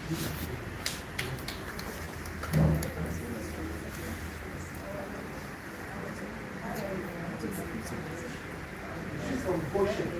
She's from Goshen.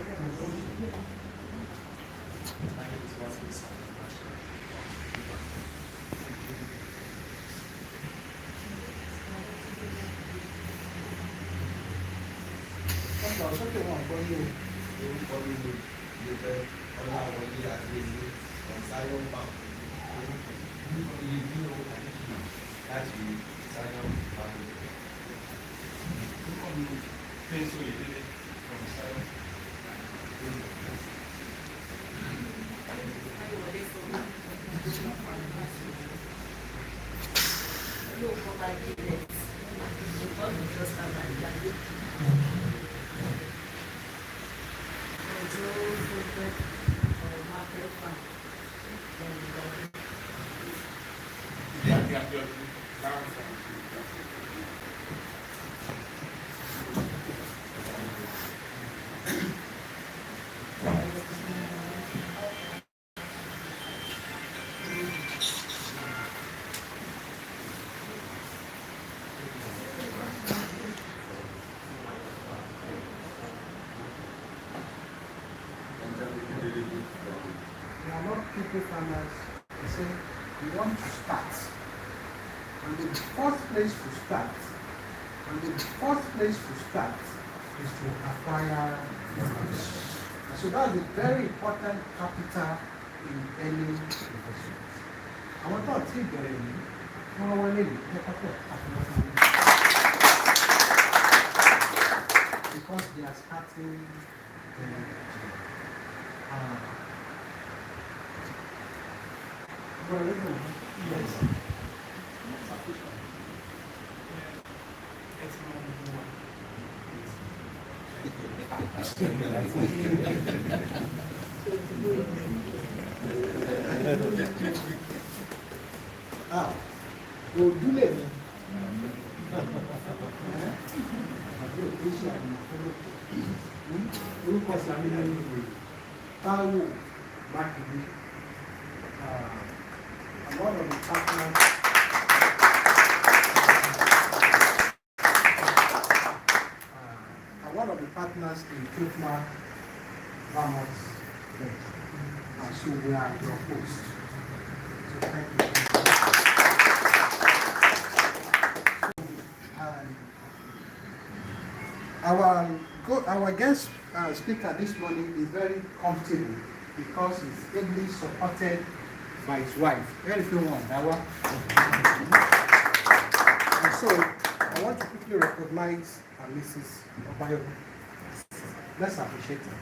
People farmers, they say you want to start, and the first place to start, is to acquire knowledge. So that's a very important capital in any profession. I want to take the because they are starting yes. We'll do it. One of the partners, one of the partners in Kukma Vamos, and so we are your host. So thank you. Our guest speaker this morning is very comfortable because he's ably supported by his wife. Very few one, that one. And so I want to quickly recognize Mrs. Obayo. Let's appreciate her.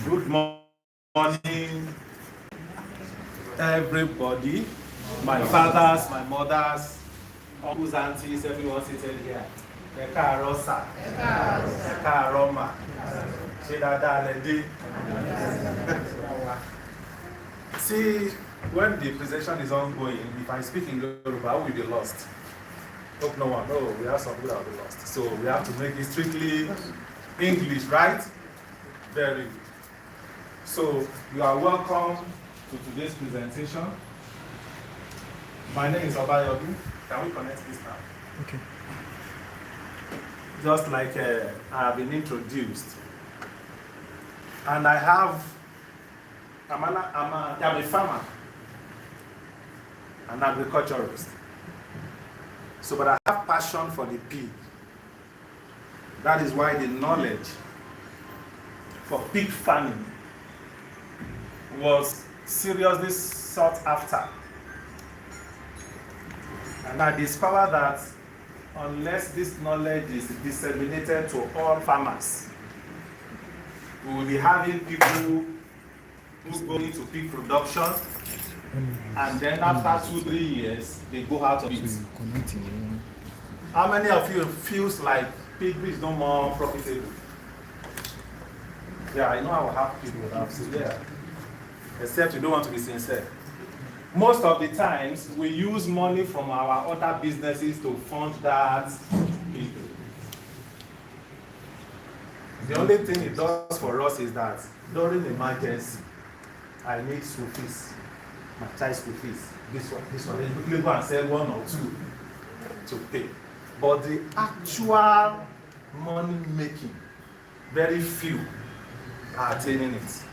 Good morning, everybody. My fathers, my mothers, uncles, aunties, everyone seated here. Eka Rosa. Eka Roma. See, when the presentation is ongoing, if I speak in Yoruba, I will be lost. Hope no one. No, we have some people that will be lost. So we have to make it strictly English, right? Very good. So you are welcome to today's presentation. My name is Obayodu. Can we connect this now? Okay. Just like I have been introduced. And I have, I'm a farmer, an agriculturist. So, but I have passion for the pig. That is why the knowledge for pig farming was seriously sought after. And I discovered that unless this knowledge is disseminated to all farmers, we will be having people who go into pig production, and then after 2-3 years, they go out of it. How many of you feels like piggery is no more profitable? Yeah, I know I will have people that say, yeah. Except you don't want to be sincere. most of the times we use money from our other businesses to fund that Piggery. The only thing it does for us is that during emergency, I need school fees, my child's school fees, this one, then quickly go and sell one or two to pay. But the actual money making, very few are attaining it.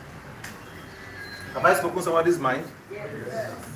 Have I spoken somebody's mind? Yes.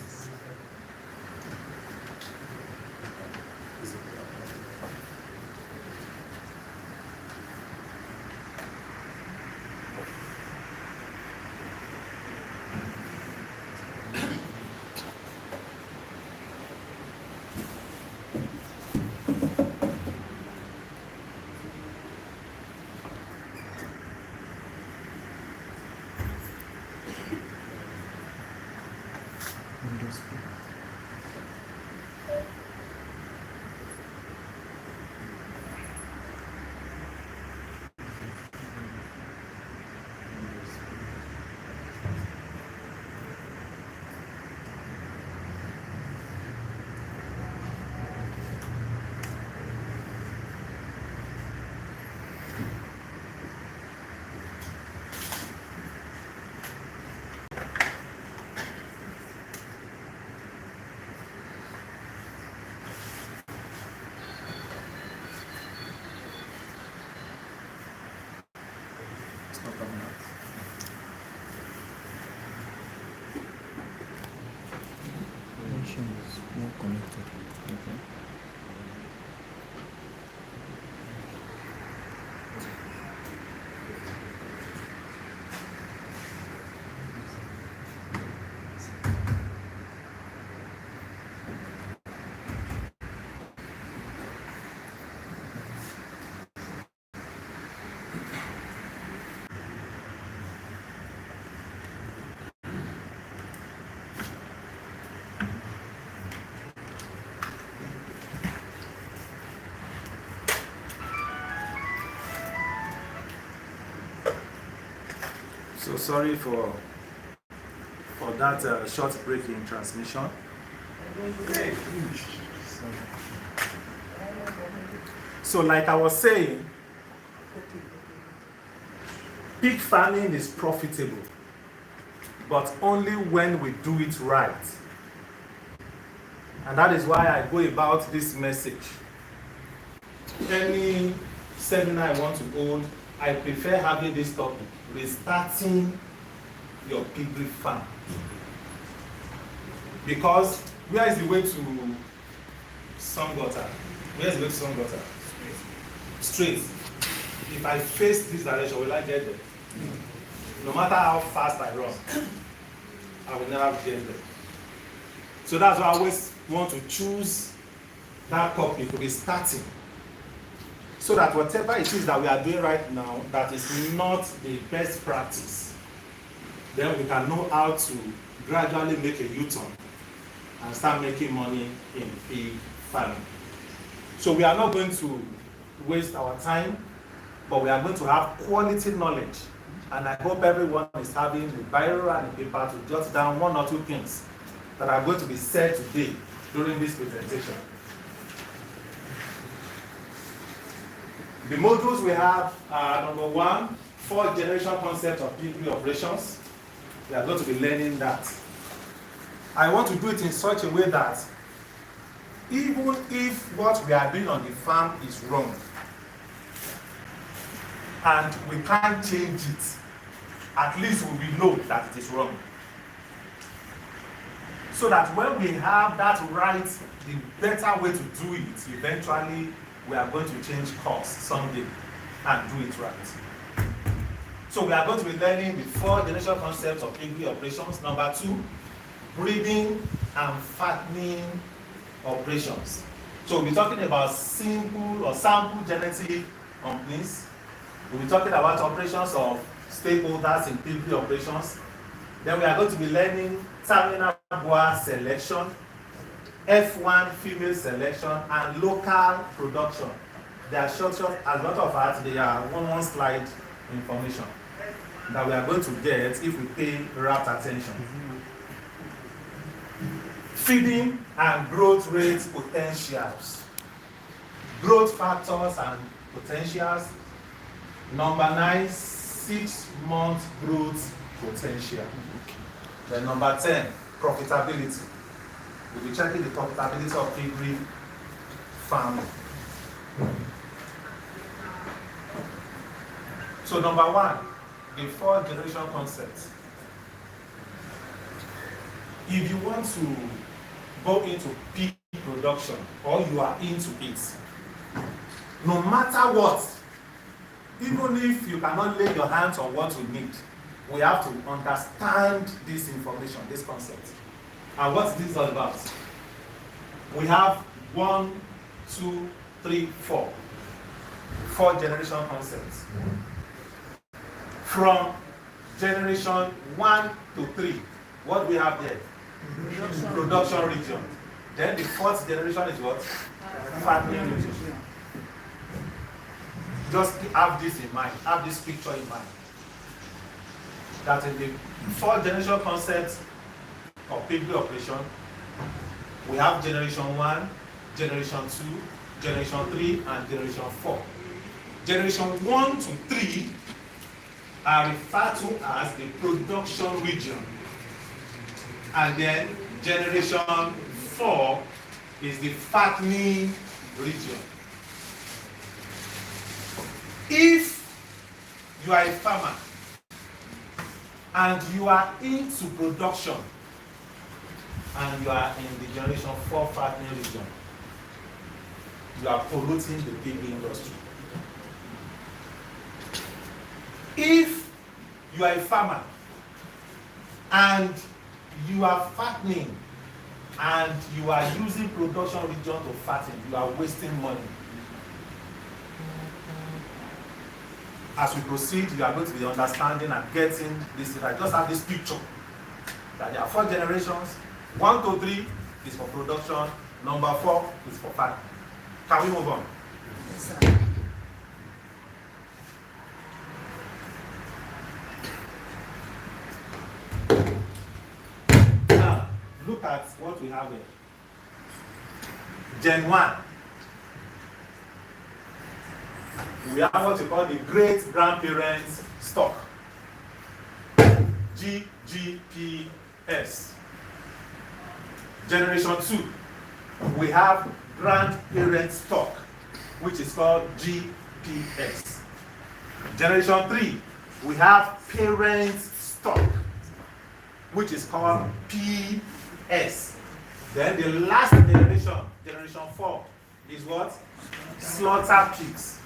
It's not coming out. Is more connected. Okay. So sorry for that short break in transmission. So like I was saying, pig farming is profitable, but only when we do it right. And that is why I go about this message. Any seminar I want to hold, I prefer having this topic, restarting your piggery farm. Because where is the way to Songwater? Where is the way to Songwater? Straight. If I face this direction, will I get there? No matter how fast I run, I will never get there. So that's why I always want to choose that topic to be starting. So that whatever it is that we are doing right now that is not the best practice, then we can know how to gradually make a U-turn and start making money in pig farming. So we are not going to waste our time, but we are going to have quality knowledge. And I hope everyone is having a biro and a paper to jot down one or two things that are going to be said today during this presentation. The modules we have are number 1, 4th generation concept of piggery operations. We are going to be learning that. I want to do it in such a way that even if what we are doing on the farm is wrong and we can't change it, at least we will know that it is wrong. So that when we have that right, the better way to do it, eventually we are going to change course someday and do it right. So we are going to be learning the 4th generation concepts of piggery operations. Number 2, breeding and fattening operations. So we'll be talking about simple or sample genetic companies. We'll be talking about operations of stakeholders in piggery operations. Then we are going to be learning terminal boa selection, F1 female selection, and local production. They are short, as a matter of fact, they are one slide information that we are going to get if we pay rapt attention. feeding and growth rate potentials. Growth factors and potentials. Number 9, 6-month growth potential. Then number 10, profitability. We'll be checking the profitability of piggery farming. So number 1, the 4-generation concept. If you want to go into pig production or you are into it, no matter what, even if you cannot lay your hands on what you need, we have to understand this information, this concept. And what's this all about? We have 1, 2, 3, 4. 4-generation concepts. From generation 1 to 3, what do we have there? Production region. Then the 4th generation is what? Fattening region. Just have this in mind, have this picture in mind. That in the 4-generation concept of piggery operation, we have generation 1, generation 2, generation 3, and generation 4. Generation 1 to 3 are referred to as the production region. And then generation 4 is the fattening region. If you are a farmer and you are into production and you are in the generation 4 fattening region, you are polluting the piggery industry. If you are a farmer and you are fattening and you are using production region to fatten, you are wasting money. As we proceed, you are going to be understanding and getting this. I just have this picture that there are 4 generations. 1 to 3 is for production. Number 4 is for fattening. Can we move on? Yes, sir. Now, look at what we have here. Gen 1. We have what we call the great grandparents stock. GGPS. Generation 2. We have grandparent stock, which is called GPS. Generation 3. We have parent stock, which is called PS. Then the last generation, generation 4, is what? Slaughter pigs.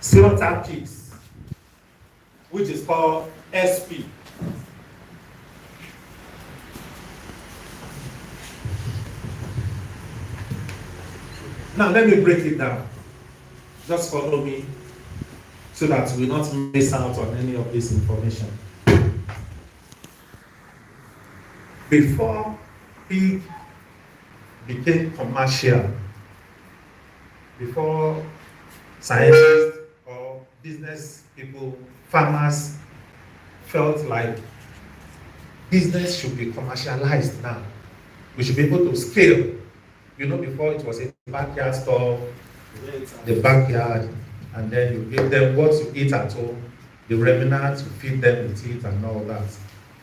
Slaughter pigs, which is called SP. Now let me break it down. Just follow me so that we not miss out on any of this information. Before pig became commercial, before scientists or business people, farmers felt like business should be commercialized now. We should be able to scale. You know, before it was a backyard store, the backyard, and then you give them what to eat at home, the remnants, you feed them with it and all that.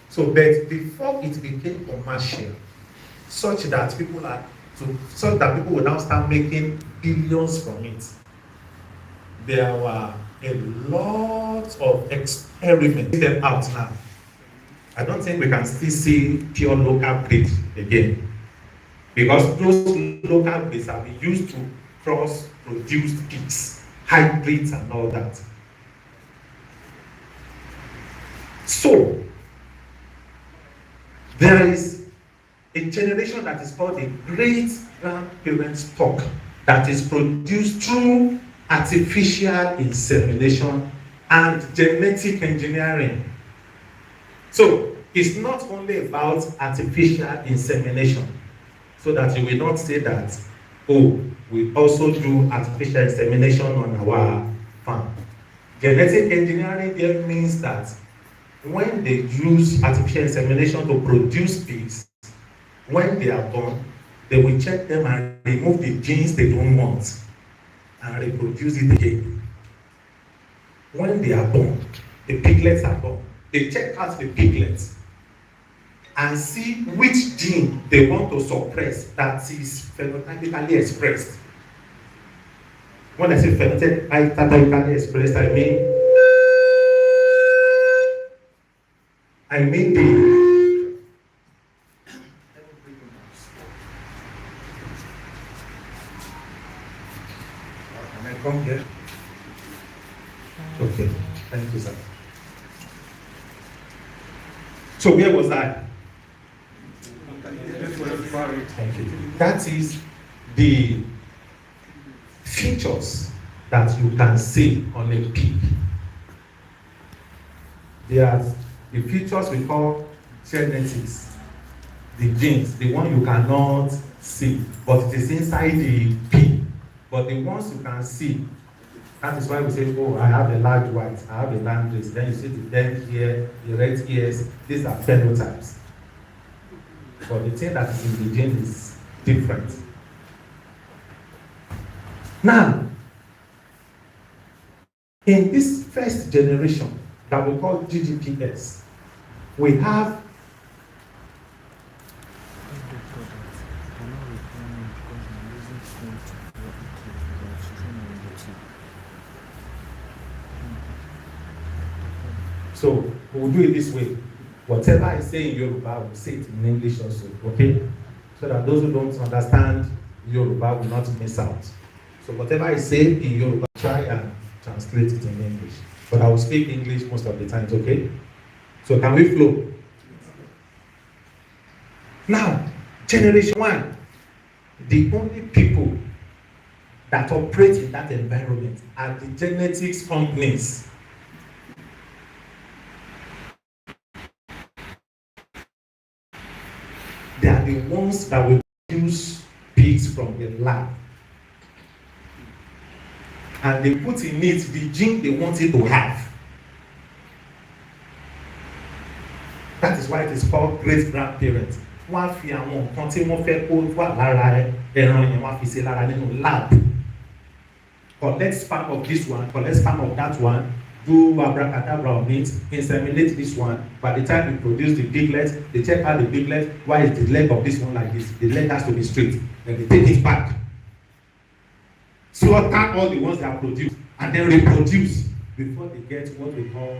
So, but before it became commercial, such that people will now start making billions from it, there were a lot of experiments them out now. I don't think we can still see pure local breed again, because those local breeds have been used to cross-produced pigs, hybrids and all that. So, there is a generation that is called a great-grandparent stock that is produced through artificial insemination and genetic engineering. So, it's not only about artificial insemination, so that you will not say that, oh, we also do artificial insemination on our farm. Genetic engineering there means that when they use artificial insemination to produce pigs, When they are born, they will check them and remove the genes they don't want and reproduce it again. When they are born, the piglets are born. They check out the piglets and see which gene they want to suppress that is phenotypically expressed. When I say phenotypically expressed, I mean the can I come here? Okay, thank you, sir. So where was I? Thank you. That is the features that you can see on a pig. They are the features we call genetics, the genes, the one you cannot see, but it is inside the pig. But the ones you can see, that is why we say, oh, I have a large white, I have a large race. Then you see the dead ear, the red ears, these are phenotypes. But the thing that is in the gene is different. Now, in this first generation that we call GGPS, we have so we'll do it this way. Whatever I say in Yoruba, I will say it in English also, okay? So that those who don't understand Yoruba will not miss out. So whatever I say in Yoruba, try and translate it in English. But I will speak English most of the times, okay? So can we flow? Now, generation 1, the only people that operate in that environment are the genetics companies. They are the ones that will produce pigs from the lab. And they put in it the gene they want it to have. That is why it is called great-grandparents. Wọ́n á fi àwọn nǹkan tí wọ́n fẹ́ kó wà lára ẹran yẹn wọ́n á fi ṣe lára nínú lab. Collect sperm of this one, collect sperm of that one, do abracadabra on it, inseminate this one. By the time you produce the piglet, they check out the piglet. Why is the leg of this one like this? The leg has to be straight. Then they take it back. Slaughter all the ones that produce and then reproduce before they get what we call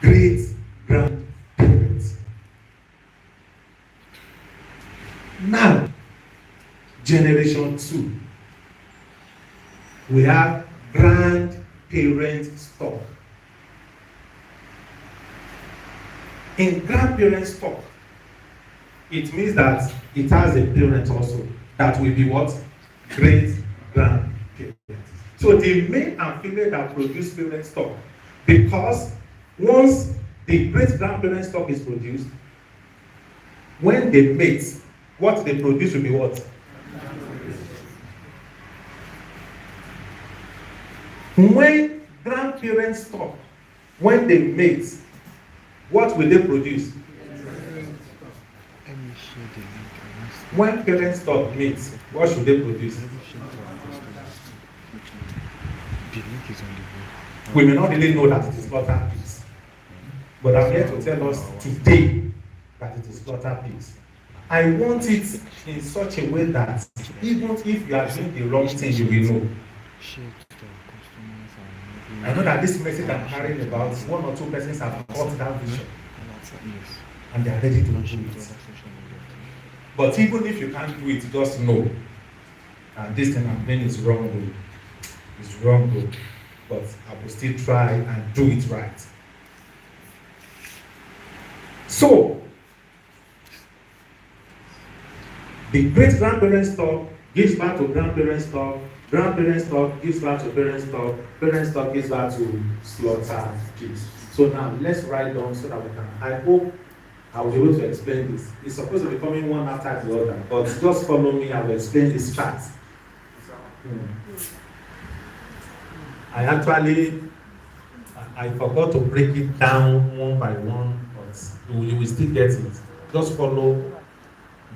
great-grandparents. Now, generation 2, we have grandparent stock. In grandparent stock, it means that it has a parent also that will be what? Great-grandparents. So the male and female that produce parent stock, because once the great-grandparent stock is produced, when they mate, what they produce will be what? When grandparents stock, when they mate, what will they produce? When parents stock mates, what should they produce? We may not really know that it is slaughter pigs, but I'm here to tell us today that it is slaughter pigs. I want it in such a way that even if you are doing the wrong thing, you will know. I know that this message I'm carrying about, 1 or 2 persons have caught that vision and they are ready to do it. But even if you can't do it, just know that this thing I'm doing is wrong. It's wrong, but I will still try and do it right. So, the great-grandparent stock gives back to grandparent stock, grandparent stock gives back to parent stock gives back to slaughter pigs. So now, let's write down so that we can, I hope I will be able to explain this. It's supposed to be coming one after the other, but just follow me, I will explain this fact. I forgot to break it down one by one, but you will still get it. Just follow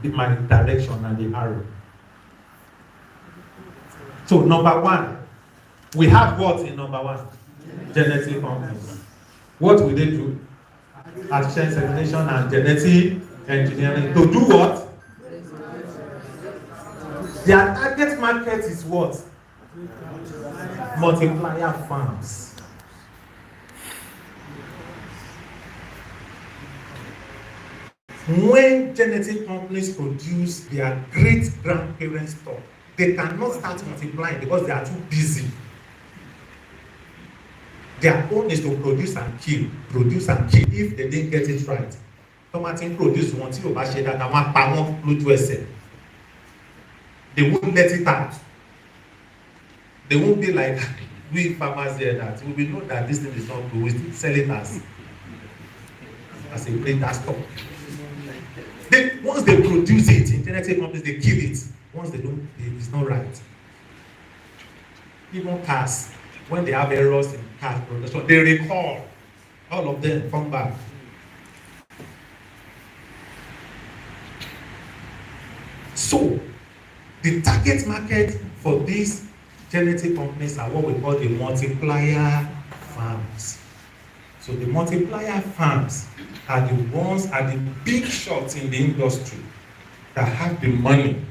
my direction and the arrow. So number one, we have what in number one? Genetic companies. What will they do? Artificial insemination and genetic engineering. To do what? Their target market is what? Multiplier farms. When genetic companies produce their great-grandparents' stock, they cannot start multiplying because they are too busy. Their own is to produce and kill if they didn't get it right. Tomatin produce one tí o bá ṣe dáadáa, wọ́n á pa wọ́n lójú ẹsẹ̀. They won't let it out. They won't be like we farmers here that we will know that this thing is not good. We still sell it as a greater stock. Once they produce it in genetic companies, they kill it. Once they don't, it's not right. Even cars, when they have errors in car production, they recall. All of them come back. So, the target market for these genetic companies are what we call the multiplier farms. So the multiplier farms are the big shots in the industry that have the money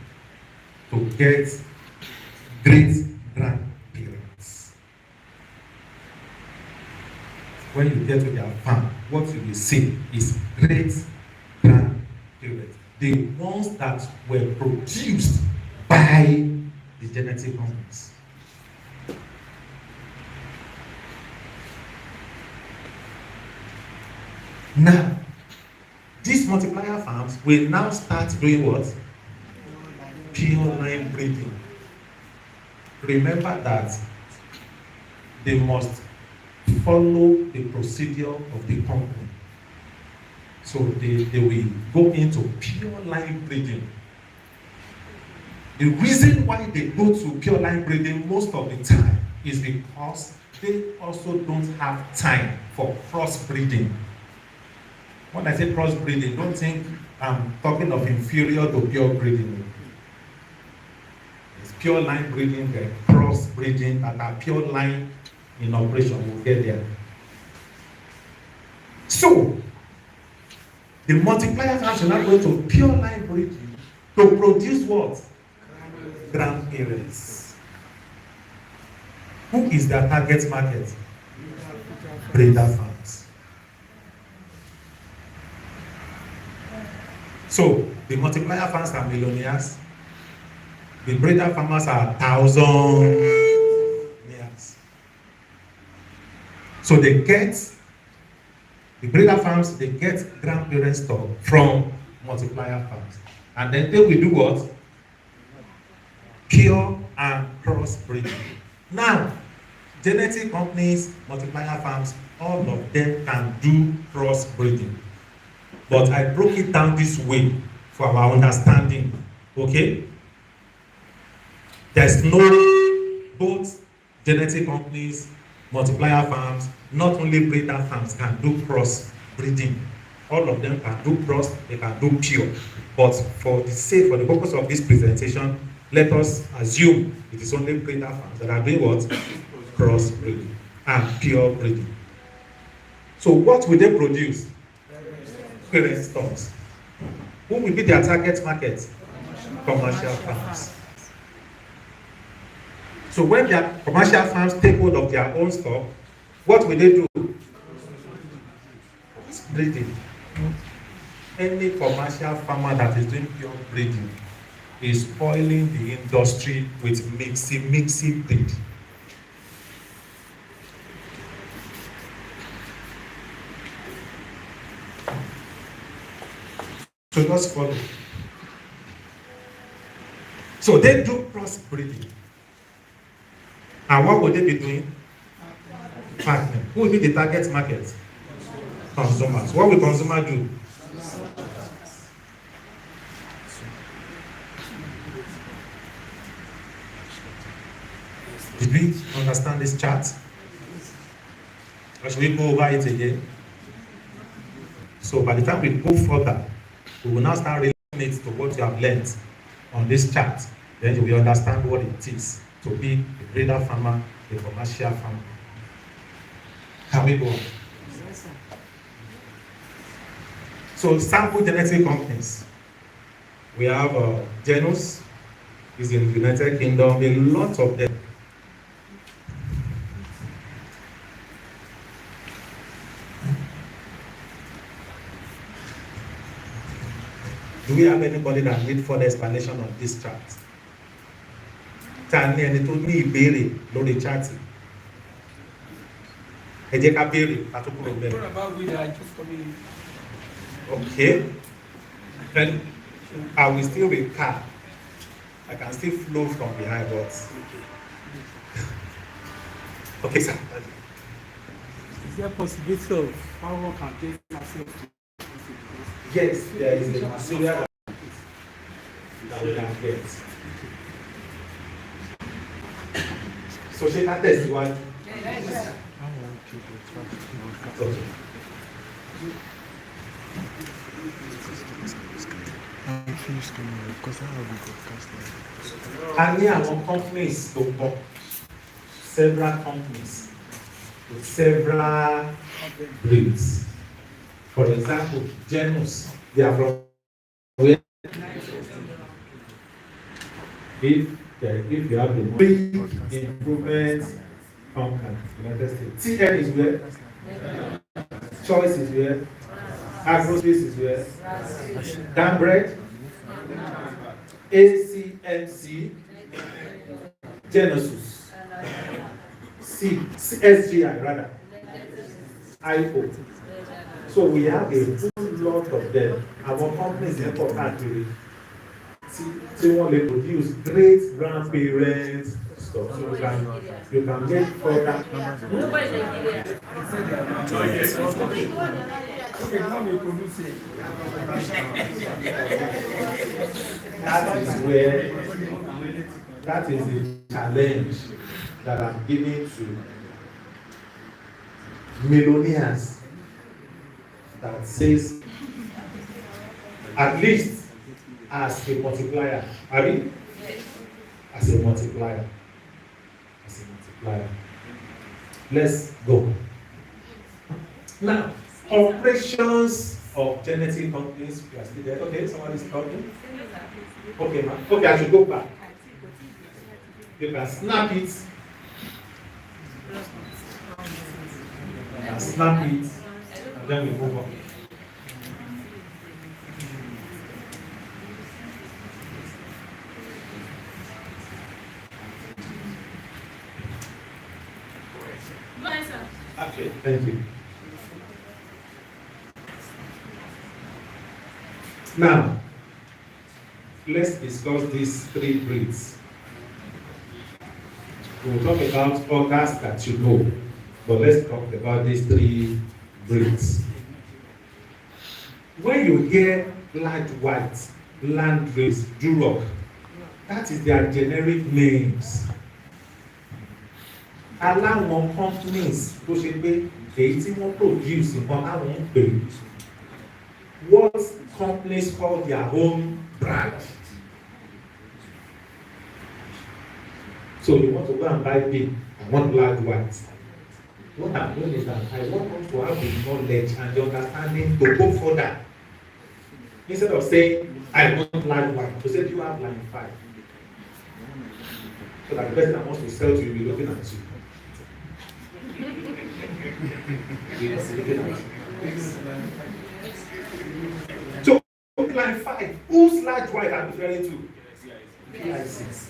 to get great grandparents. When you get to their farm, what you will see is great grandparents. The ones that were produced by the genetic companies. Now, these multiplier farms will now start doing what? Pure line breeding. Remember that they must follow the procedure of the company. So they will go into pure line breeding. The reason why they go to pure line breeding most of the time is because they also don't have time for crossbreeding. When I say crossbreeding, don't think I'm talking of inferior to pure breeding. It's pure line breeding, the crossbreeding, and a pure line in operation will get there. So, the multiplier farms are now going to pure line breeding to produce what? Grandparents. Who is their target market? Breeder farms. So the multiplier farms are millionaires. The breeder farmers are thousands. So they get the breeder farms, they get grandparent stock from multiplier farms. And then they will do what? Pure and crossbreeding. Now, genetic companies, multiplier farms, all of them can do crossbreeding. But I broke it down this way for our understanding. Okay? There's no, both genetic companies, multiplier farms, not only breeder farms can do crossbreeding. All of them can do cross, they can do pure. But for the purpose of this presentation, let us assume it is only breeder farms that are doing what? Crossbreeding and pure breeding. So what will they produce? Parent stocks. Who will be their target market? Commercial farms. So when their commercial farms take hold of their own stock, what will they do? Breeding. Any commercial farmer that is doing pure breeding is spoiling the industry with mixing breed. So just follow. So they do crossbreeding. And what would they be doing? Fattening. Who will be the target market? Consumers. What will consumer do? Did we understand this chart? Or should we go over it again? So by the time we go further, we will now start relating proportionate to what you have learned on this chart, then you will understand what it is to be a grader farmer, a commercial farmer. Can we go on? Yes, sir. So sample genetic companies. We have Genus, is in the United Kingdom, a lot of them. Do we have anybody that need further explanation on this chart? Ta ni ẹni tó ní ìbéèrè lórí chart? Ẹ jẹ́ ká béèrè àtúkùrọ̀ bẹ́ẹ̀. What about we are just coming in? Okay. Then I will still recap. I can still flow from behind, but okay, sir. Is there a possibility of how one can get access to Yes, there is a material that we can get. So she can testified. Okay. A ní àwọn companies tó pọ̀, several companies with several breeds. For example, Genus, they are from where? If you have the money, improvement company, United States. TN is where? Choice is where? Agrospace is where? Danbred, ACMC, Genesis, SGI rather, IO. So we have a whole lot of them. Our companies in country, they want to produce great grandparents stuff. So you can get further. That is the challenge that I'm giving to millionaires. That says at least as a multiplier. I mean, as a multiplier. As a multiplier. Let's go. Now, operations of genetic companies. We are still there. Okay, somebody's talking. Okay, ma'am. Okay, I should go back. You can snap it. You can snap it. And then we move on. Okay, thank you. Now, let's discuss these three breeds. We'll talk about others that you know, but let's talk about these three breeds. When you hear large white, land race, Duroc, that is their generic names. Aláwọn companies tó ṣe pé èyí tí wọ́n produce nǹkan táwọn ń pè. What companies call their own brand. So you want to go and buy big, I want large white. What I'm doing is that I want them to have the knowledge and the understanding to go further. Instead of saying, I want large white, to say, do you have line 5? So that the person that wants to sell to you will be looking at you. Yes, looking at you. So, line 5, whose large white I'm referring to? PI6.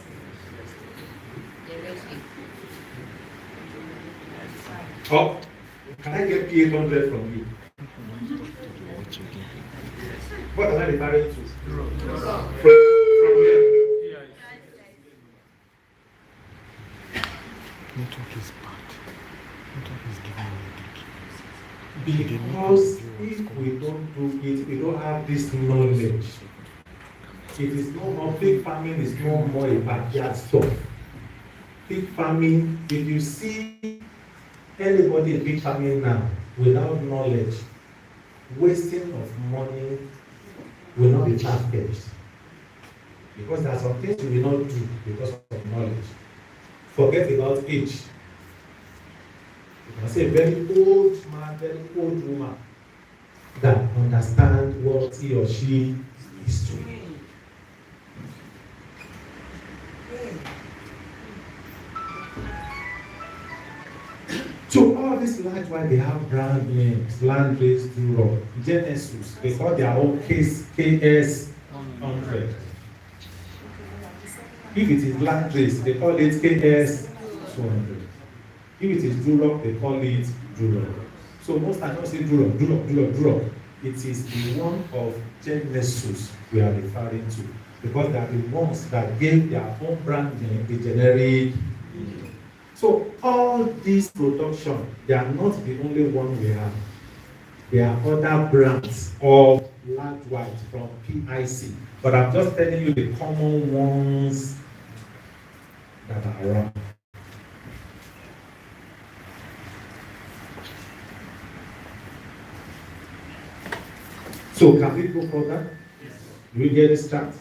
Oh, can I get P800 from you? What am I referring to? From where? Network is bad. Network is giving me a Because if we don't do it, we don't have this knowledge. It is no more, big farming is no more a backyard stuff. Big farming, if you see anybody in big farming now without knowledge, wasting of money will not be far-fetched. Because there are some things you will not do because of knowledge. Forget about age. You can say a very old man, very old woman that understands what he or she is doing. So all these large why they have brand names, land race, Europe, Genesis, they call their own case KS 100. If it is land race, they call it KS 200. If it is Europe, they call it Europe. So most times don't say Europe. It is the one of Genesis we are referring to. Because they are the ones that gave their own brand name the generic. So all these production, they are not the only one we have. There are other brands of large white from PIC. But I'm just telling you the common ones that are around. So can we go further? Do we get this chart?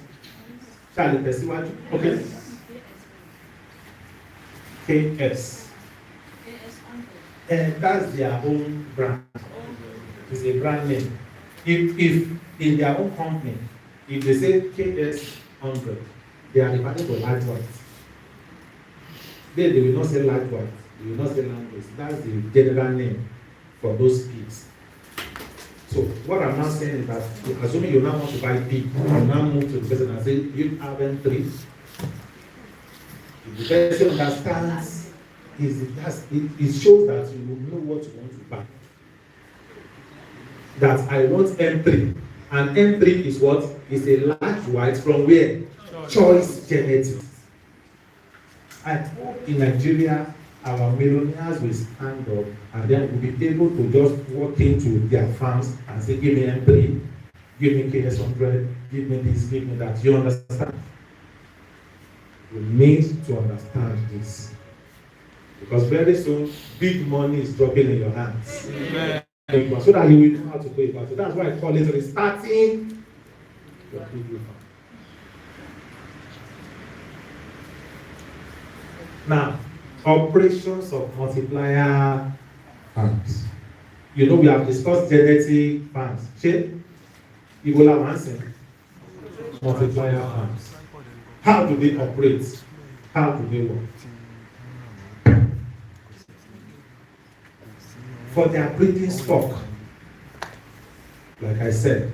Charlie, Persiwaju? Okay. KS. And that's their own brand. It's a brand name. If in their own company, if they say KS 100, they are referring to large white. They will not say large white. They will not say land race. That's the general name for those pigs. So what I'm now saying is that, assuming you now want to buy pig, you now move to the person and say, you have three. If the person understands, it shows that you will know what you want to buy. That I want M3. And M3 is what? Is a large white from where? Choice genetics. I hope in Nigeria, our millionaires will stand up and then will be able to just walk into their farms and say, give me M3, give me KS100, give me this, give me that. You understand? You need to understand this. Because very soon, big money is dropping in your hands. Amen. So that you will know how to go about it. That's why I call it restarting your piggery farm. Now, operations of multiplier farms. You know, we have discussed genetic farms. Ebola once, multiplier farms. How do they operate? How do they work? For their breeding stock, like I said,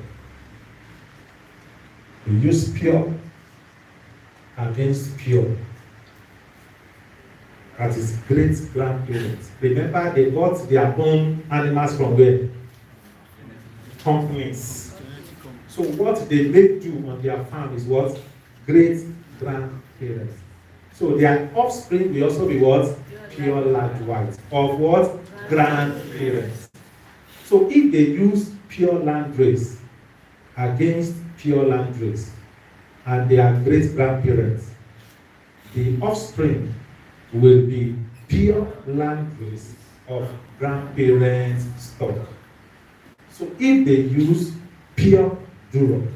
we use pure against pure. That is great grandparents. Remember, they got their own animals from where? Companies. So what they may do on their farm is what? Great grandparents. So their offspring will also be what? Pure large white. Of what? Grandparents. So if they use pure land race against pure land race and they are great grandparents, the offspring will be pure land race of grandparent stock. So if they use pure Duro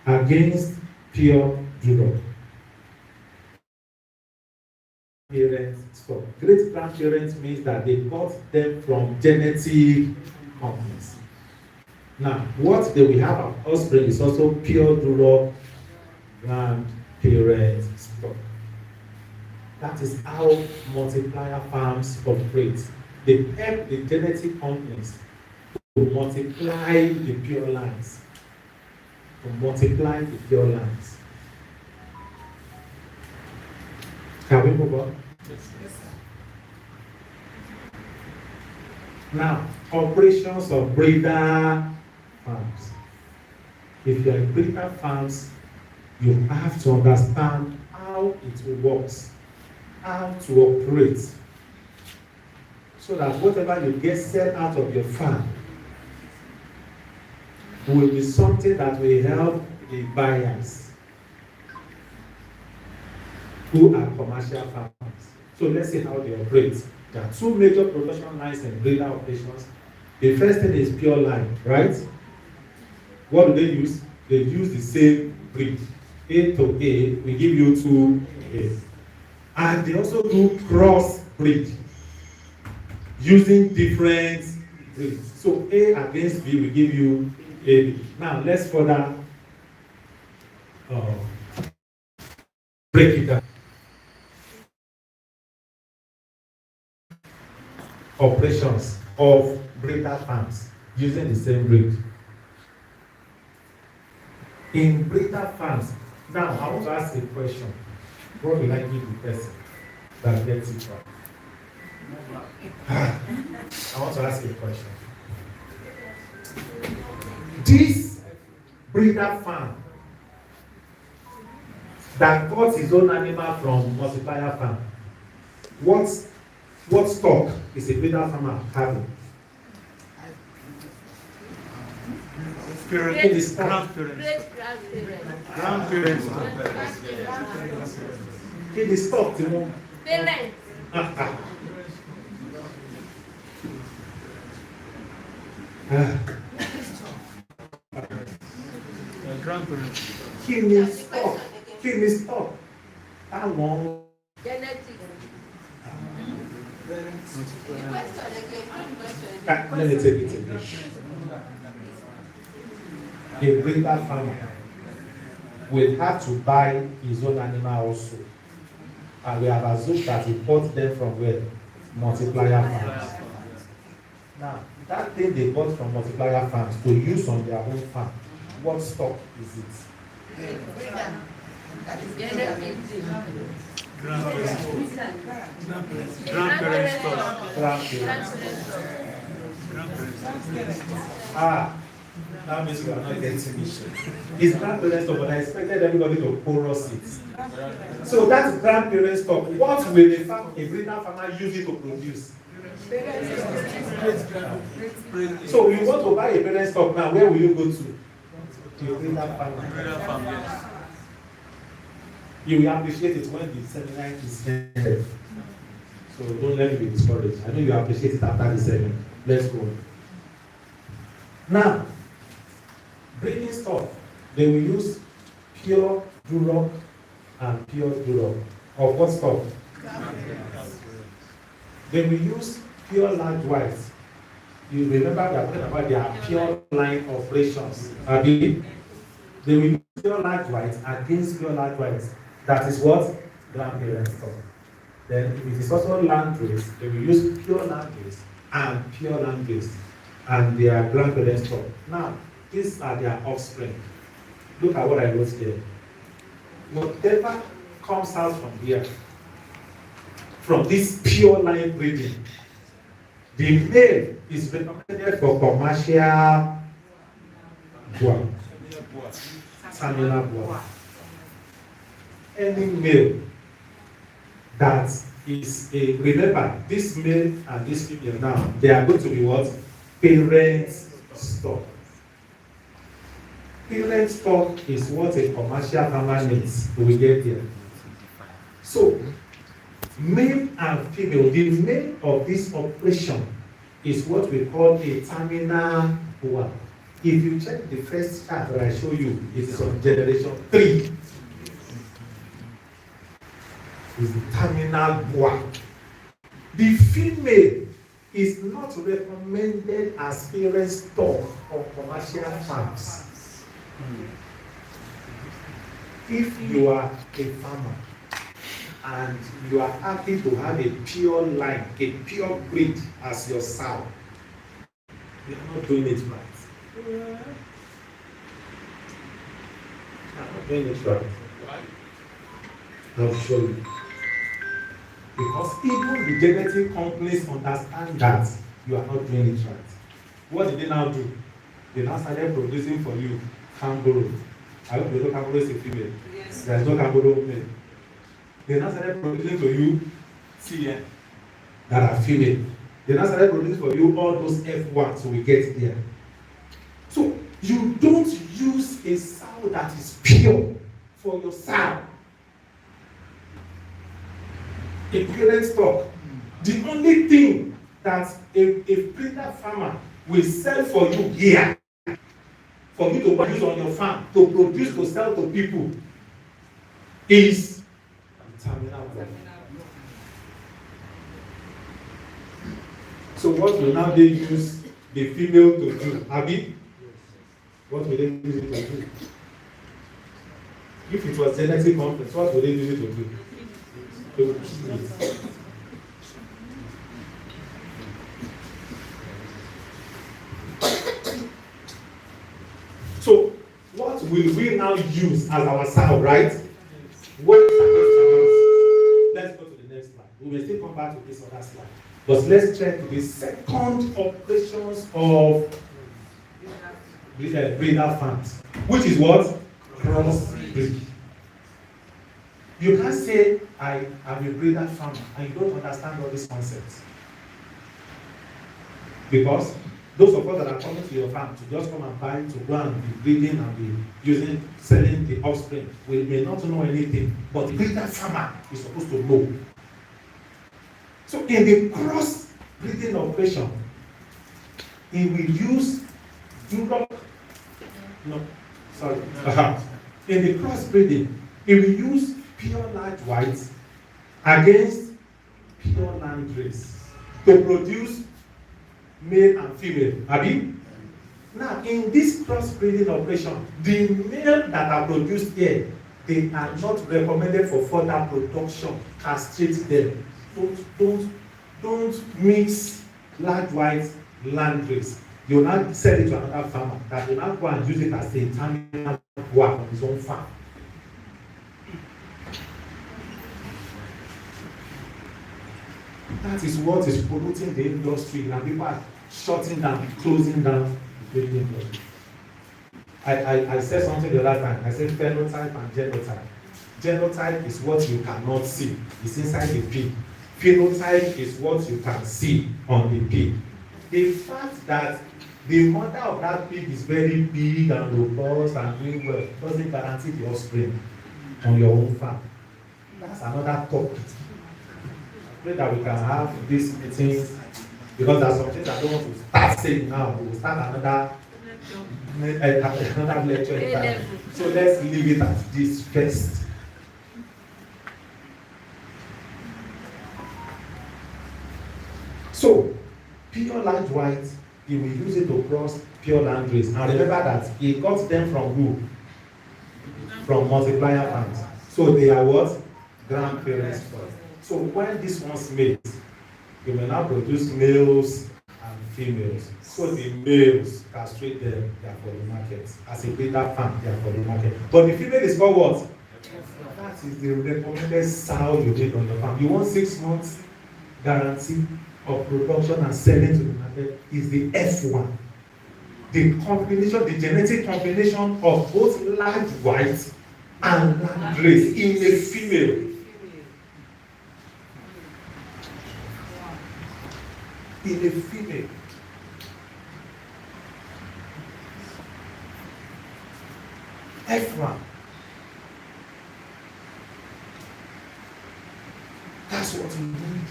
against pure Duro, parents stock. Great grandparents means that they got them from genetic companies. Now, what they will have of offspring is also pure Duro grandparent stock. That is how multiplier farms operate. They help the genetic companies to multiply the pure lines. Can we move on? Yes. Now, operations of breeder farms. If you are in breeder farms, you have to understand how it works, how to operate, so that whatever you get sent out of your farm will be something that will help the buyers who are commercial farmers. So let's see how they operate. There are two major production lines in breeder operations. The first thing is pure line, right? What do they use? they use the same breed. A to A, we give you 2A. And they also do cross breed using different breeds. So A against B, we give you AB. Now let's further break it down. Operations of breeder farms using the same breed. In breeder farms, now I want to ask a question. What will I give the person that gets it right? I want to ask a question. This breeder farm that got his own animal from multiplier farm, what stock is a breeder farmer having? Grandparents. Kí ni stock tí wọ́n? Grandparents. Kí ni stock? Táwọn. Let me take it again. A breeder farmer will have to buy his own animal also. And we have assumed that he bought them from where? Multiplier farms. Now, that thing they bought from multiplier farms to use on their own farm, what stock is it? Grandparents. That means we are not getting it. It's grandparents stock, but I expected everybody to chorus it. So that's grandparents stock. What will a breeder farmer use it to produce? So you want to buy a parent stock now, where will you go to? To a breeder farmer. You will appreciate it when the seminar is ended. So don't let me be discouraged. I know you appreciate it after the seminar. Let's go. Now, breeding stock, they will use pure Duroc and pure Duroc. Of what stock? They will use pure large whites. You remember we are talking about their pure line operations. They will use pure large whites against pure large whites. That is what? Grandparent stock. Then if it is also land race, they will use pure land race and pure land race and their grandparent stock. Now, these are their offspring. Look at what I wrote here. Whatever comes out from here, from this pure line breeding, the male is recommended for commercial bois, terminal bois. Any male that is remember, this male and this female now, they are going to be what? Parent stock. Parent stock is what a commercial farmer needs. We get there. So, male and female, the male of this operation is what we call a terminal bois. If you check the first chart that I show you, it is on generation 3. Is the terminal bois. The female is not recommended as parent stock on commercial farms. If you are a farmer and you are happy to have a pure line, a pure breed as your sow, you are not doing it right. You are not doing it right. I'll show you. Because even the genetic companies understand that you are not doing it right. What did they now do? They now started producing for you kangaroo. I hope you know kangaroo is a female. Yes. There is no kangaroo male. They now started producing for you TN that are female. They now started producing for you all those F1, so we get there. So you don't use a sow that is pure for your sow. A parent stock. The only thing that a breeder farmer will sell for you here for you to produce on your farm, to produce, to sell to people, is terminal work. So what will now they use the female to do? Abi? What will they use it to do? If it was genetic conference, what would they use it to do? To kill it. So, what will we now use as our sound, right? What is supposed to use? Let's go to the next slide. We will still come back to this other slide. But let's check the second operations of breeder farms, which is what? Crossbreed. You can't say, I am a breeder farmer, and you don't understand all these concepts. Because those of us that are coming to your farm to just come and buy, to go and be breeding and be using, selling the offspring, we may not know anything, but the breeder farmer is supposed to know. So in the cross breeding operation, he will use Europe. No, sorry. In the cross breeding, he will use pure large whites against pure land race to produce male and female. Abi? Now, in this cross breeding operation, the male that are produced here, they are not recommended for further production. Castrate them. Don't mix large white land race. You will not sell it to another farmer that will not go and use it as a terminal work on his own farm. That is what is polluting the industry, and people are shutting down, closing down the industry. I said something the last time. I said phenotype and genotype. Genotype is what you cannot see. It's inside the pig. Phenotype is what you can see on the pig. The fact that the mother of that pig is very big and robust and doing well doesn't guarantee the offspring on your own farm. That's another topic. I pray that we can have these meetings, because there's some things I don't want to start saying now. We will start another lecture. So let's leave it at this first. So, pure large white, he will use it to cross pure land race. And remember that he got them from who? From multiplier farms. So they are what? Grandparents first. So when this one's mate, he will now produce males and females. So the males castrate them, they are for the market. As a breeder farm, they are for the market. But the female is called what? That is the recommended sow you need on your farm. You want 6 months guarantee of production and selling to the market is the F1. The combination, the genetic combination of both large white and land race in a female. In a female. F1. That's what we need.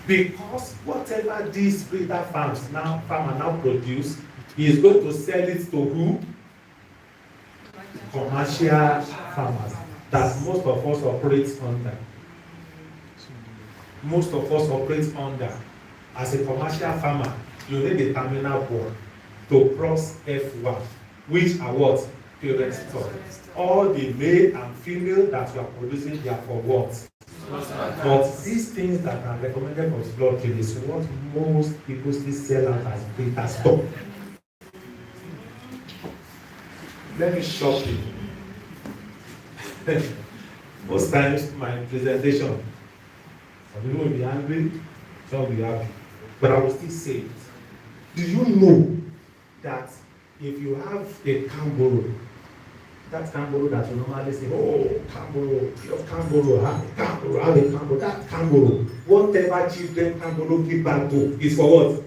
Because whatever these breeder farmer now produce, he is going to sell it to who? Commercial farmers that most of us operate under. Most of us operate under. As a commercial farmer, you need a terminal board to cross F1, which are what? Parent stock. All the male and female that you are producing, they are for what? But these things that are recommended for slaughter is what most people still sell out as breeder stock. Let me shock you. Most times my presentation, some people will be angry, some will be happy. But I will still say it. Do you know that if you have a kangaroo, that kangaroo that you normally say, oh, kangaroo, just kangaroo, have a kangaroo, that kangaroo, whatever children kangaroo give back to is for what?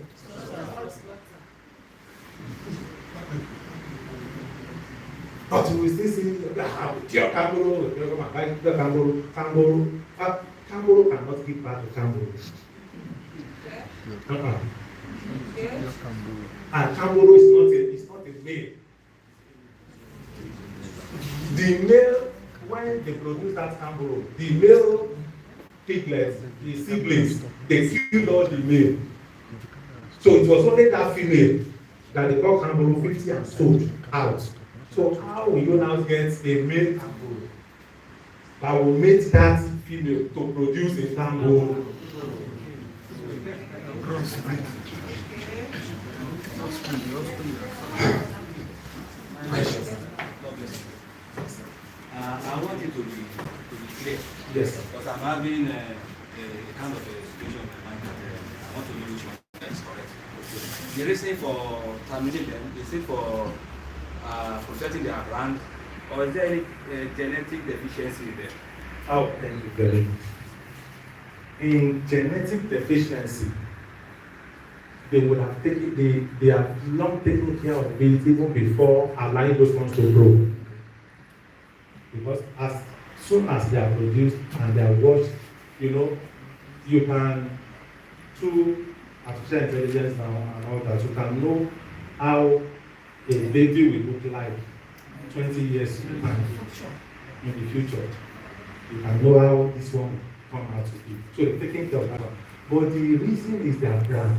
But you will still see, your kangaroo, kangaroo cannot give back to kangaroo. And kangaroo is not a male. The male, when they produce that kangaroo, the male piglets, the siblings, they killed all the male. So it was only that female that they got kangaroo 50 and sold out. So how will you now get a male kangaroo that will mate that female to produce a kangaroo? I want it to be clear. Yes. Because I'm having a kind of a situation in my mind that I want to know which one is correct. The reason for terminating them, is it for protecting their brand, or is there any genetic deficiency there? Oh, thank you very much. In genetic deficiency, they would have taken, they have long taken care of it even before allowing those ones to grow. Because as soon as they are produced and they are watched, you can, through artificial intelligence now and all that, you can know how a baby will look like 20 years in the future. You can know how this one come out to be. So they're taking care of that one. But the reason is their brand.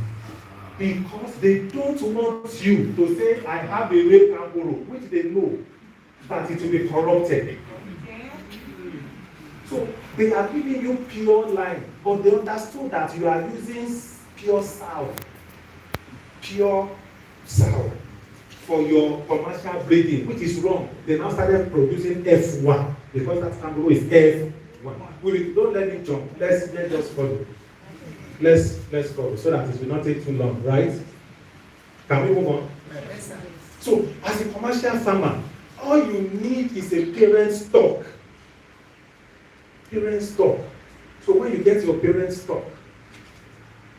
Because they don't want you to say, I have a male kangaroo, which they know that it will be corrupted. So they are giving you pure line, but they understood that you are using pure sow for your commercial breeding, which is wrong. They now started producing F1 because that kangaroo is F1. Don't let me jump. Let's just follow. Let's follow so that it will not take too long, right? Can we move on? Yes, sir. So, as a commercial farmer, all you need is a parent stock. Parent stock. So when you get your parent stock,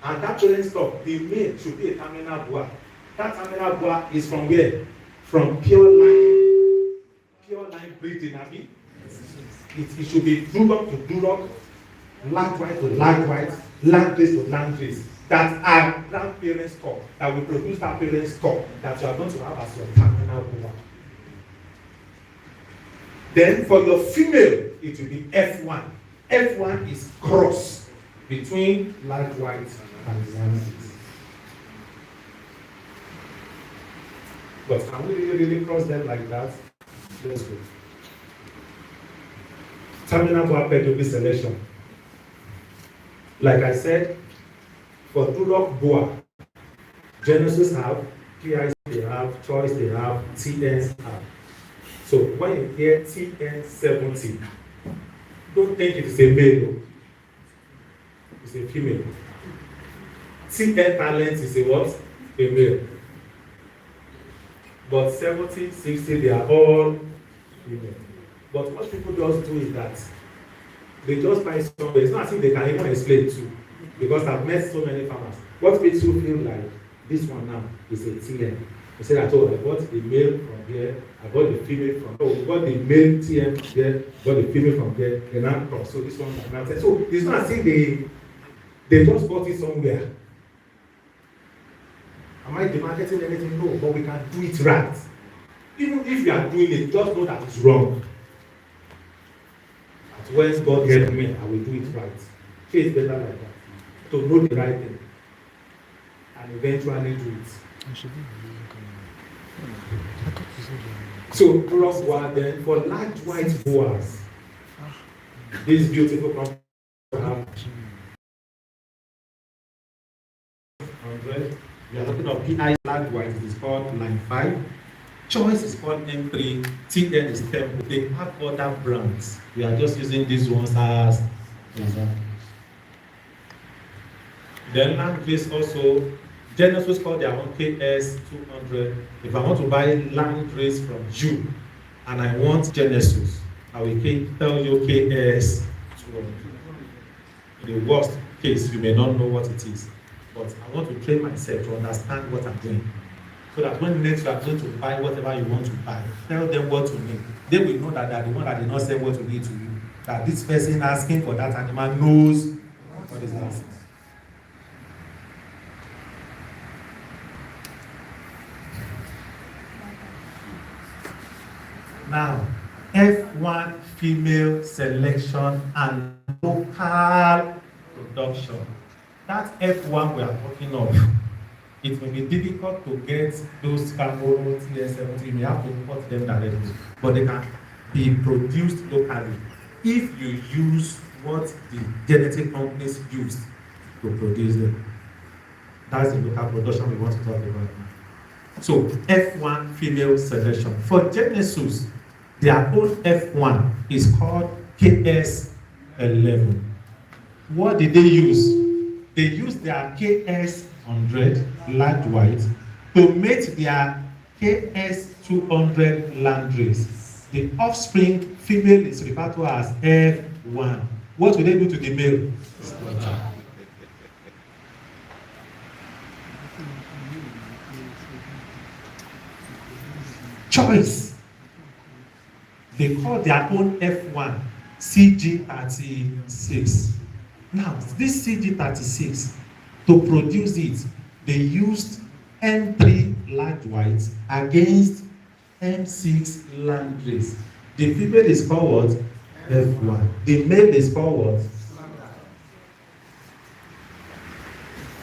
and that parent stock, the male should be a terminal boa. That terminal boa is from where? From pure line breeding, Abi. It should be Duroc to Duroc, land white to land white, land race to land race. That are that parent stock that will produce that parent stock that you are going to have as your terminal boa. Then for your female, it will be F1. F1 is cross between light white and land race. But can we really cross them like that? Let's go. Terminal boa pedigree selection. Like I said, for Duroc boa, Genesis have, PIC they have, Choice they have, TN have. So when you hear TN70, don't think it is a male, it's a female. TN talent is a what? A male. But 70, 60, they are all female. But what people just do is that they just buy somewhere. It's not as if they can even explain it to you. Because I've met so many farmers. What makes you feel like this one now is a TN? You say that, oh, I got the male from here, I got the female from here, oh, we got the male TN from there, got the female from there, and now cross. So this one, so it's not as if they just bought it somewhere. Am I demarketing anything? No, but we can do it right. Even if you are doing it, just know that it's wrong. At once God help me, I will do it right. It's better like that. To know the right thing and eventually do it. So, cross boa then for large white boas. This beautiful company have 100. We are talking of PI large white, it is called line 5. Choice is called M3, TN is Tempo. They have other brands. We are just using these ones as example. Then land race also, Genesis called their own KS200. If I want to buy land race from you and I want Genesis, I will tell you KS200. In the worst case, you may not know what it is, but I want to train myself to understand what I'm doing. So that when next you are going to buy whatever you want to buy, tell them what you need. They will know that they are the one that did not say what you need to you. That this person asking for that animal knows what is asking. Now, F1 female selection and local production. That F1 we are talking of, it may be difficult to get those kangaroo TS70, you may have to import them directly, but they can be produced locally if you use what the genetic companies use to produce them. That's the local production we want to talk about now. So F1 female selection. For Genesis, their own F1 is called KS11. What did they use? They used their KS100 large white to mate their KS200 landrace. The offspring female is referred to as F1. What will they do to the male? Choice. They call their own F1 CG36. Now, this CG36, to produce it, they used M3 large white against M6 landrace. The female is called what? F1. The male is called what?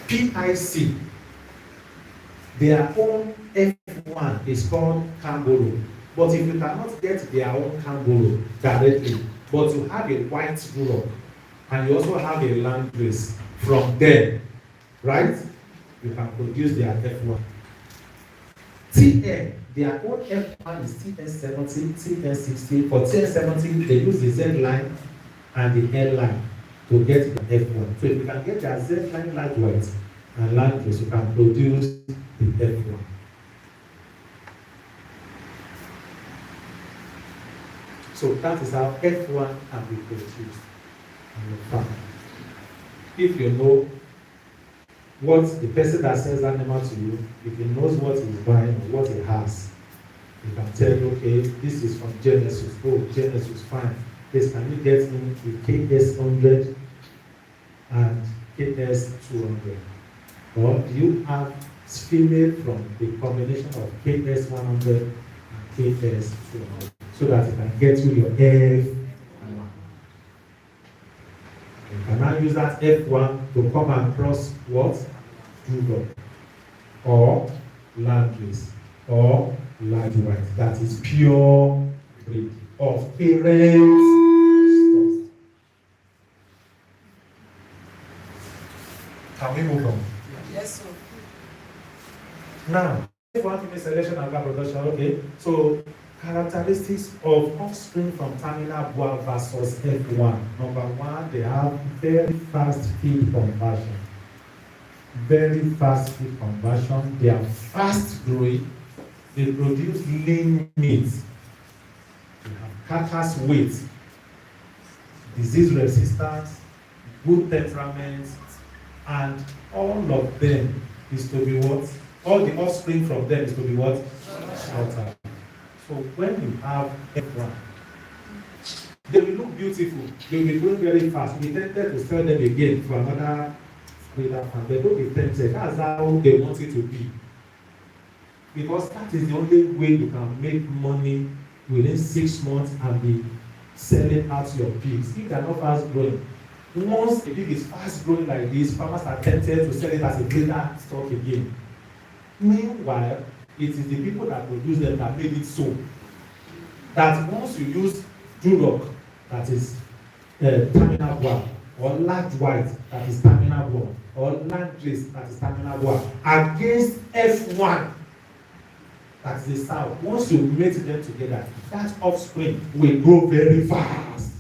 PIC. Their own F1 is called kangaroo. But if you cannot get their own kangaroo directly, but you have a white rock and you also have a landrace from them, right? You can produce their F1. TN, their own F1 is TN70, TN60. For TN70, they use the Z line and the L line to get the F1. So if you can get their Z line large white and landrace, you can produce the F1. So that is how F1 can be produced on the farm. If you know what the person that sells the animal to you, if he knows what he's buying or what he has, he can tell you, okay, this is from Genesis. Oh, Genesis, fine. Please, can you get me the KS100 and KS200? Or do you have female from the combination of KS100 and KS200 so that you can get you your F1? You can now use that F1 to come and cross what? Judo, or landrace, or large white. That is pure breed of parents. Can we move on? Yes, sir. Now, F1 female selection and production. Okay, so characteristics of offspring from terminal boa versus F1. Number one, they have very fast feed conversion. Very fast feed conversion. They are fast growing. They produce lean meat. They have carcass weight, disease resistance, good temperament, and all of them is to be what? All the offspring from them is to be what? Shorter. So when you have F1, they will look beautiful. They will be growing very fast. We tempted to sell them again for another breeder farm. They don't be tempted. That's how they want it to be. Because that is the only way you can make money within 6 months and be selling out your pigs. If they are not fast growing, once a pig is fast growing like this, farmers are tempted to sell it as a breeder stock again. Meanwhile, it is the people that produce them that made it so. That once you use Duroc, that is terminal boa, or large white, that is terminal boa, or landrace, that is terminal boa, against F1, that is the sow. Once you mate them together, that offspring will grow very fast.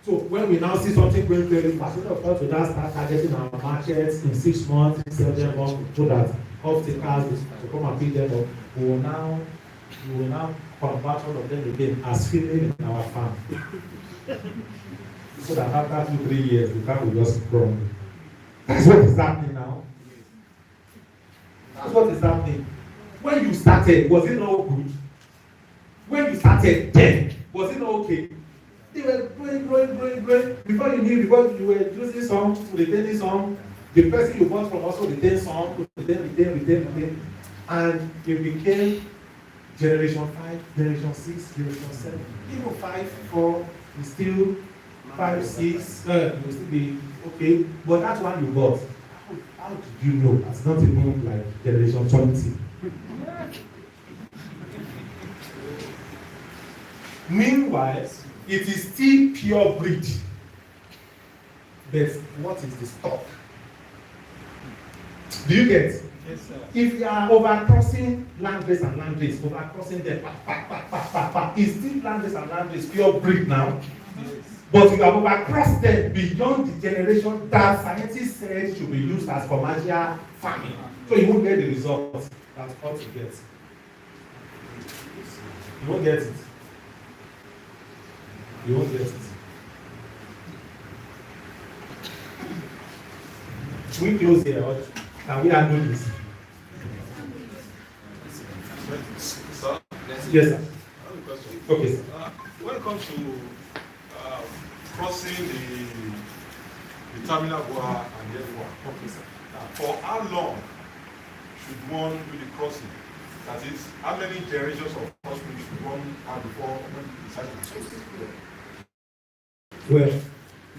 So when we now see something going very fast, we of course we now start targeting our markets in 6 months, 7 months, so that off-takers to come and pick them up. We will now convert all of them again as female in our farm. So that after 2-3 years, the farm will just grow. That's what is happening now. That's what is happening. When you started, was it not good? When you started then, was it not okay? They were growing. Before you knew, because you were losing some, retaining some, the person you bought from also retained some, retain. And you became generation 5, generation 6, generation 7. Even 5, 4 is still 5, 6, will still be okay. But that one you got, how did you know? It's not even like generation 20. Meanwhile, it is still pure breed. But what is the stock? Do you get? Yes, sir. If you are overcrossing landrace and landrace, overcrossing them, it's still landrace and landrace, pure breed now. Yes. But you have overcrossed them beyond the generation that scientists said should be used as commercial farming. So you won't get the results that's what you get. You won't get it. You won't get it. We close here, or can we handle this? Sir? Yes, sir. I have a question. Okay, sir. When it comes to crossing the terminal Goa and the other one, Okay, sir. for how long should one do the crossing? That is, how many generations of crossing should one have before one decides to cross? Well,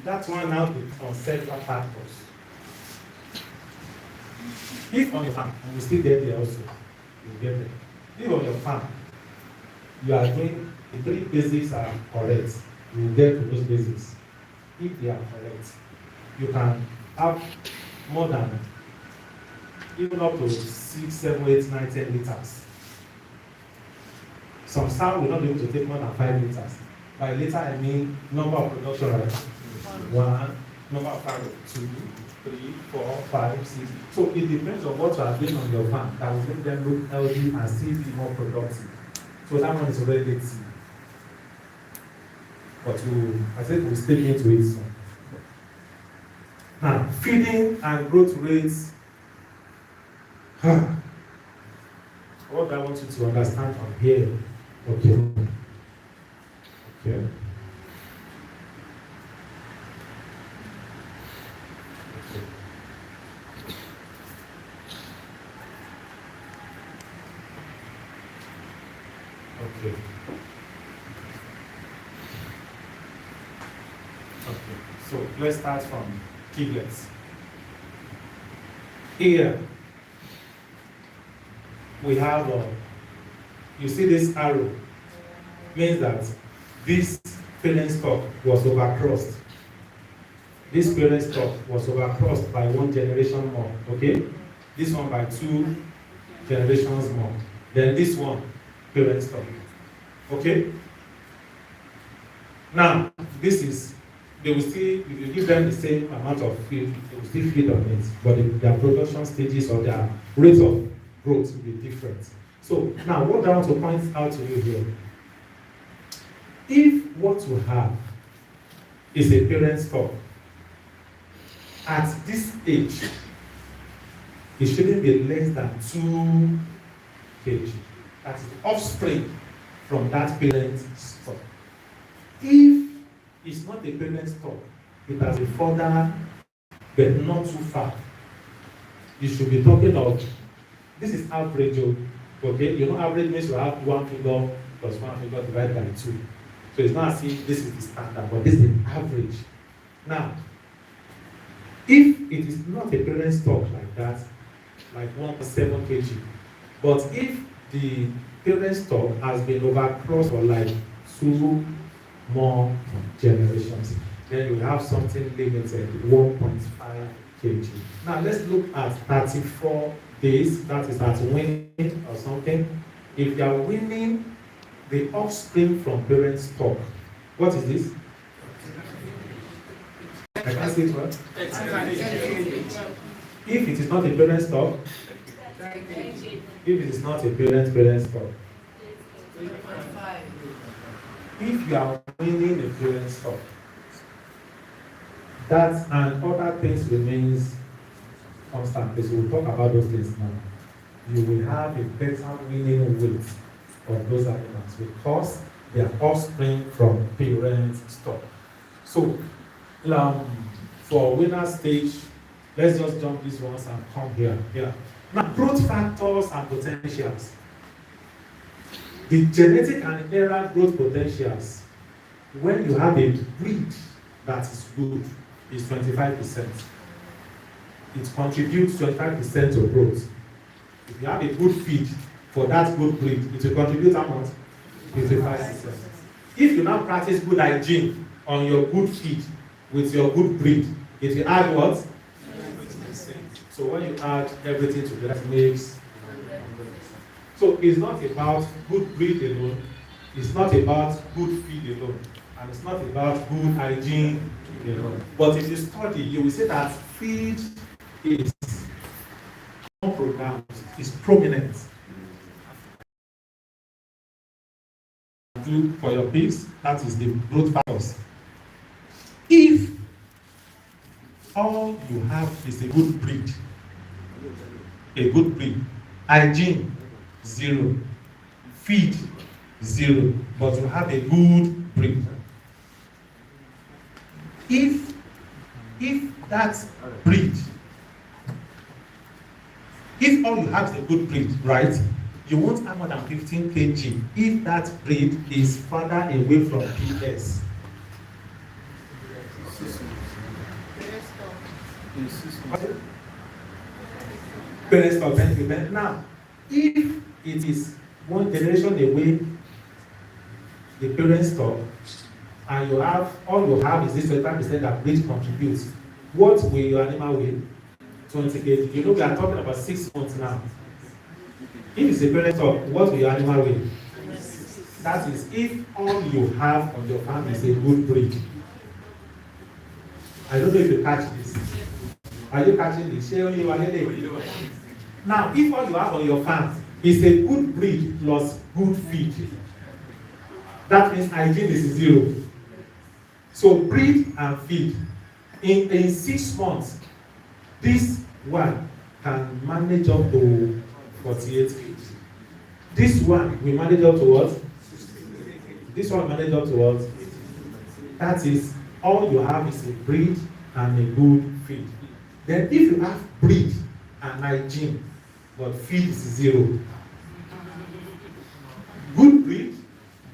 that one now is on several factors. If on your farm, and we still get there also, you get there. If on your farm, you are doing the 3 basics are correct, you will get to those basics. If they are correct, you can have more than even up to 6, 7, 8, 9, 10 liters. Some sow will not be able to take more than 5 liters. By liter, I mean number of production rights. 1, number of farrow, 2, 3, 4, 5, 6. So it depends on what you are doing on your farm that will make them look healthy and still be more productive. So that one is already late. But I think we'll stay into it soon. Now, feeding and growth rates. What I want you to understand from here. Okay. Okay. Okay. Okay. So let's start from piglets. Here we have you see this arrow means that this parent stock was overcrossed. This parent stock was overcrossed by 1 generation more. Okay, this one by 2 generations more. Then this one parent stock. Okay. Now this is they will still, if you give them the same amount of feed, they will still feed on it, but their production stages or their rate of growth will be different. So now what I want to point out to you here, if what you have is a parent stock, at this age, it shouldn't be less than 2 kg. That is the offspring from that parent stock. If it's not a parent stock, it has a further, but not too far. You should be talking of, this is average, okay? You know, average means you have 1 figure plus 1 figure divided by 2. So it's not as if this is the standard, but this is the average. Now, if it is not a parent stock like that, like 1.7 kg, but if the parent stock has been overcrossed for like 2 more generations, then you have something limited, 1.5 kg. Now let's look at 34 days, that is at winning or something. If you are winning the offspring from parent stock, what is this? I can't say it well. If it is not a parent stock, if it is not a parent stock, if you are winning a parent stock, that and other things remains constant. So we'll talk about those things now. You will have a better winning weight of those animals because they are offspring from parent stock. So for winner stage, let's just jump these ones and come here. Now, growth factors and potentials. The genetic and inherent growth potentials, when you have a breed that is good, is 25%. It contributes 25% to growth. If you have a good feed for that good breed, it will contribute how much? 55%. If you now practice good hygiene on your good feed with your good breed, it will add what? So when you add everything together, it makes. So it's not about good breed alone, it's not about good feed alone, and it's not about good hygiene alone. But if you study, you will see that feed is pronounced, is prominent. Do for your pigs, that is the growth factors. If all you have is a good breed, hygiene 0, feed 0, but you have a good breed. If that breed, if all you have is a good breed, right, you won't have more than 15 kg if that breed is further away from PS. Parents stop, thank you. Now, if it is one generation away, the parents stop, and you have all you have is this 25% that breed contributes, what will your animal weigh? 20 kg. You know we are talking about 6 months now. If it's a parent stop, what will your animal weigh? That is if all you have on your farm is a good breed. I don't know if you catch this. Are you catching this? Now, if all you have on your farm is a good breed plus good feed, that means hygiene is 0. So breed and feed. In 6 months, this one can manage up to 48 kg. This one will manage up to what? This one manage up to what? That is, all you have is a breed and a good feed. Then if you have breed and hygiene, but feed is 0. Good breed,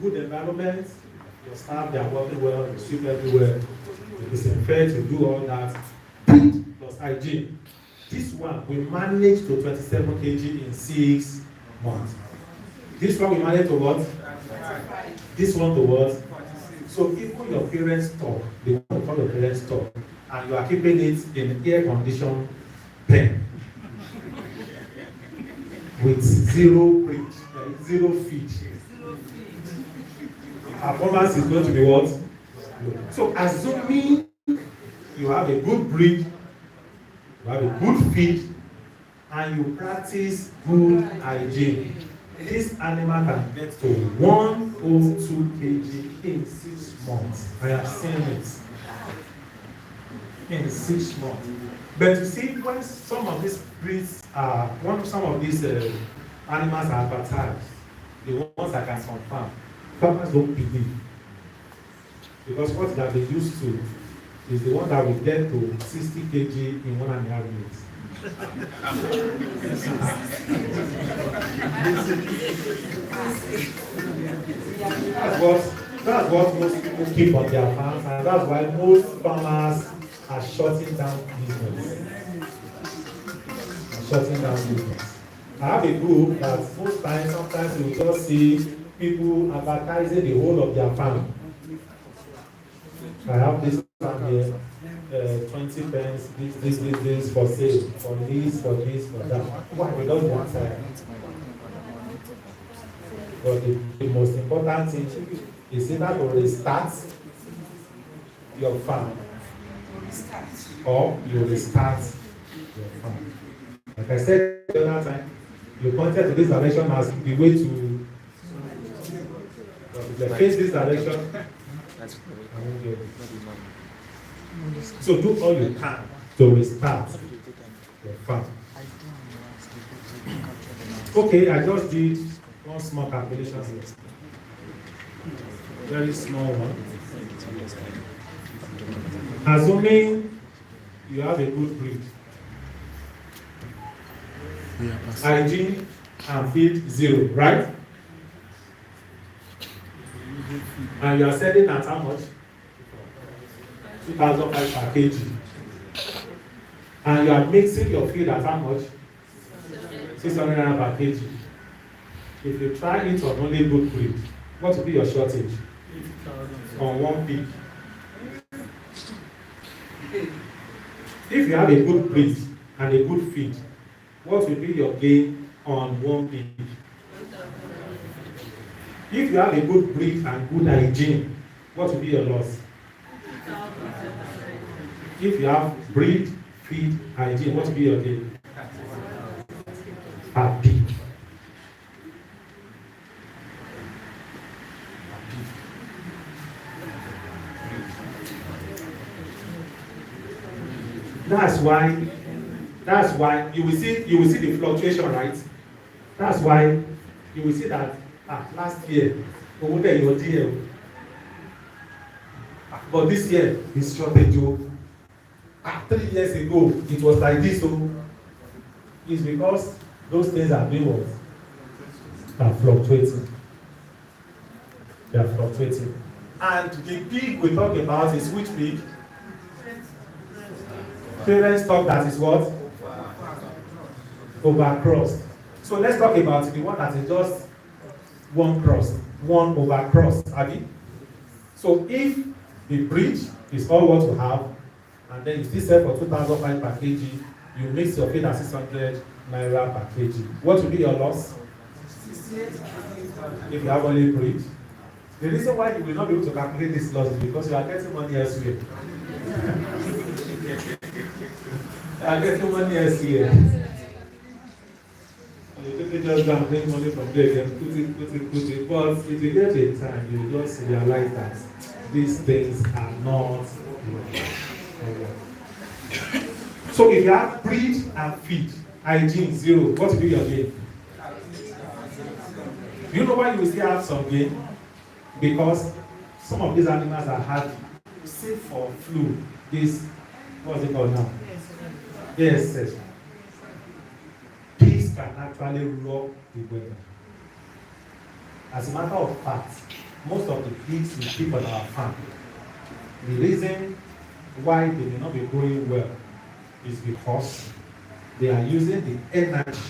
good environment, your staff, they are working well, you sweep everywhere, you disinfect, you do all that. Breed plus hygiene. This one will manage to 27 kg in 6 months. This one will manage to what? This one to what? So even your parents talk, they want to call your parents talk, and you are keeping it in air-conditioned pen with 0 breed, 0 feed. Performance is going to be what? So assuming you have a good breed, you have a good feed, and you practice good hygiene, this animal can get to 102 kg in 6 months. I have seen it in 6 months. But you see, when some of these breeds are, some of these animals are advertised, the ones I can confirm, farmers don't believe. Because what that they used to is the one that will get to 60 kg in 1.5 minutes. That's what most people keep on their farms, and that's why most farmers are shutting down business. I have a group that most times, sometimes you just see people advertising the whole of their farm. I have this farm here, 20 pence, this for sale, for this, for that. Why? We don't want that. But the most important thing is either to restart your farm or you restart your farm. Like I said the other time, you pointed to this direction as the way to face this direction. So do all you can to restart your farm. Okay, I just did one small calculation here. Very small one. Assuming you have a good breed, hygiene and feed 0, right? And you are selling at how much? 2,500 per kg. And you are mixing your feed at how much? 600 naira per kg. If you try it on only good breed, what will be your shortage? On one pig. If you have a good breed and a good feed, what will be your gain on one pig? If you have a good breed and good hygiene, what will be your loss? If you have breed, feed, hygiene, what will be your gain? Per pig. That's why you will see the fluctuation, right? That's why you will see that last year, over there your DL, but this year is shortage. 3 years ago it was like this. So it's because those things are being what? Are fluctuating. They are fluctuating. And the pig we talk about is which pig? Parent stock that is what? Overcrossed. So let's talk about the one that is just one overcrossed. Abi? So if the breed is all what you have, and then you still sell for 2,500 per kg, you mix your feed at 600 naira per kg. What will be your loss? If you have only breed. The reason why you will not be able to calculate this loss is because you are getting money elsewhere. You are getting money elsewhere. You just go and bring money from there, then put it. But if you get a time, you will just realize that these things are not. So if you have breed and feed, hygiene 0, what will be your gain? You know why you will still have some gain? Because some of these animals are hardy. Say for flu, this, what's it called now? Yes. Pigs can actually rock the weather. As a matter of fact, most of the pigs we keep on our farm, the reason why they may not be growing well is because they are using the energy